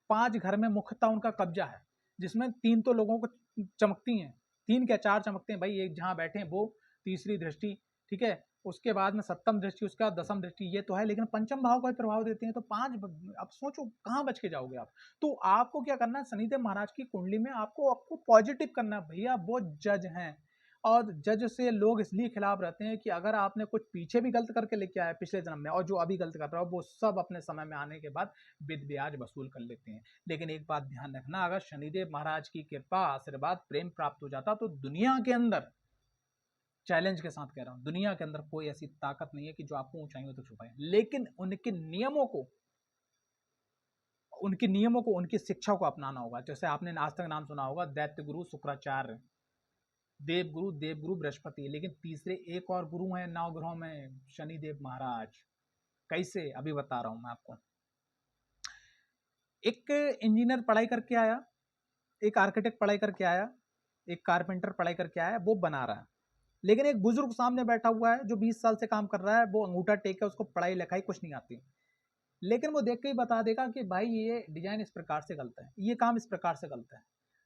5 घर में मुख्यतः उनका कब्जा है, जिसमें 3 तो लोगों को चमकती हैं, 3 क्या 4 चमकते हैं भाई। एक जहां बैठे हैं वो, तीसरी दृष्टि, ठीक है, उसके बाद में सप्तम दृष्टि, उसके बाद दसम दृष्टि, ये तो है, लेकिन पंचम भाव का प्रभाव देते हैं तो 5। अब सोचो कहां बच के जाओगे आप। तो आपको क्या करना है, शनिदेव महाराज की कुंडली में आपको आपको पॉजिटिव करना है भैया, वो जज हैं और जज से लोग इसलिए खिलाफ रहते हैं कि अगर आपने कुछ पीछे भी गलत करके लेके आया पिछले जन्म में और जो अभी गलत कर रहा हो वो सब अपने समय में आने के बाद विद ब्याज वसूल कर लेते हैं। लेकिन एक बात ध्यान रखना, अगर शनिदेव महाराज की कृपा आशीर्वाद प्रेम प्राप्त हो जाता तो दुनिया के अंदर, चैलेंज के साथ कह रहा हूं, दुनिया के अंदर कोई ऐसी ताकत नहीं है कि जो आपको ऊंचाइयों तक छुपाए। लेकिन उनके नियमों को, उनकी शिक्षा को अपनाना होगा। जैसे आपने आज तक नाम सुना होगा दैत्य गुरु शुक्राचार्य, देवगुरु बृहस्पति, लेकिन तीसरे एक और गुरु हैं नौ ग्रहों में, शनिदेव महाराज। कैसे, अभी बता रहा हूं मैं आपको। एक इंजीनियर पढ़ाई करके आया, एक आर्किटेक्ट पढ़ाई करके आया, एक कारपेंटर पढ़ाई करके आया, वो बना रहा है। लेकिन एक बुजुर्ग सामने बैठा हुआ है जो 20 साल से काम कर रहा है, वो अंगूठा टेक है, उसको पढ़ाई लिखाई कुछ नहीं आती, लेकिन वो देख के ही बता देगा कि भाई ये डिजाइन इस प्रकार से गलत है, ये काम इस प्रकार से गलत है।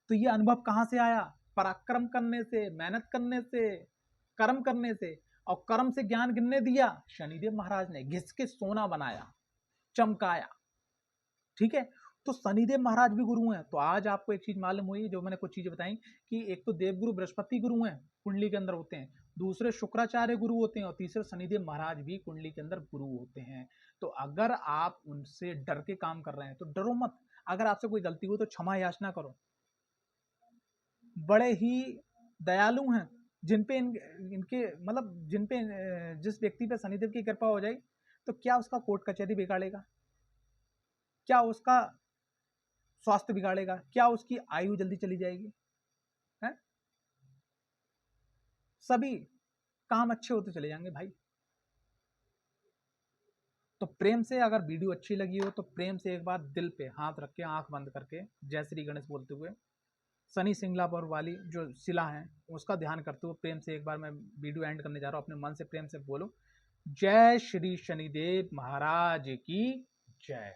तो ये अनुभव कहां से आया? पराक्रम करने से, मेहनत करने से, कर्म करने से। और कर्म से ज्ञान गिनने दिया शनिदेव महाराज ने, घिस के सोना बनाया, चमकाया। ठीक है, तो शनिदेव महाराज भी गुरु हैं। तो आज आपको एक चीज मालूम हुई, जो मैंने कुछ चीजें बताई, कि एक तो देवगुरु बृहस्पति गुरु हैं, कुंडली के अंदर होते हैं, दूसरे शुक्राचार्य गुरु होते हैं, और तीसरे शनिदेव महाराज भी कुंडली के अंदर गुरु होते हैं। तो अगर आप उनसे डर के काम कर रहे हैं तो डरो मत। अगर आपसे कोई गलती हो तो क्षमा याचना करो। बड़े ही दयालु हैं, जिनपे इनके मतलब जिनपे जिस व्यक्ति पे शनिदेव की कृपा हो जाए तो क्या उसका कोर्ट कचहरी बिगाड़ेगा, क्या उसका स्वास्थ्य बिगाड़ेगा, क्या उसकी आयु जल्दी चली जाएगी, है? सभी काम अच्छे होते चले जाएंगे भाई। तो प्रेम से, अगर वीडियो अच्छी लगी हो तो प्रेम से एक बार दिल पे हाथ रख के, आंख बंद करके, जय श्री गणेश बोलते हुए, शनि सिंगलापुर वाली जो शिला है उसका ध्यान करते हुए प्रेम से एक बार मैं वीडियो एंड करने जा रहा हूं, अपने मन से प्रेम से बोलो, जय श्री शनिदेव महाराज की जय।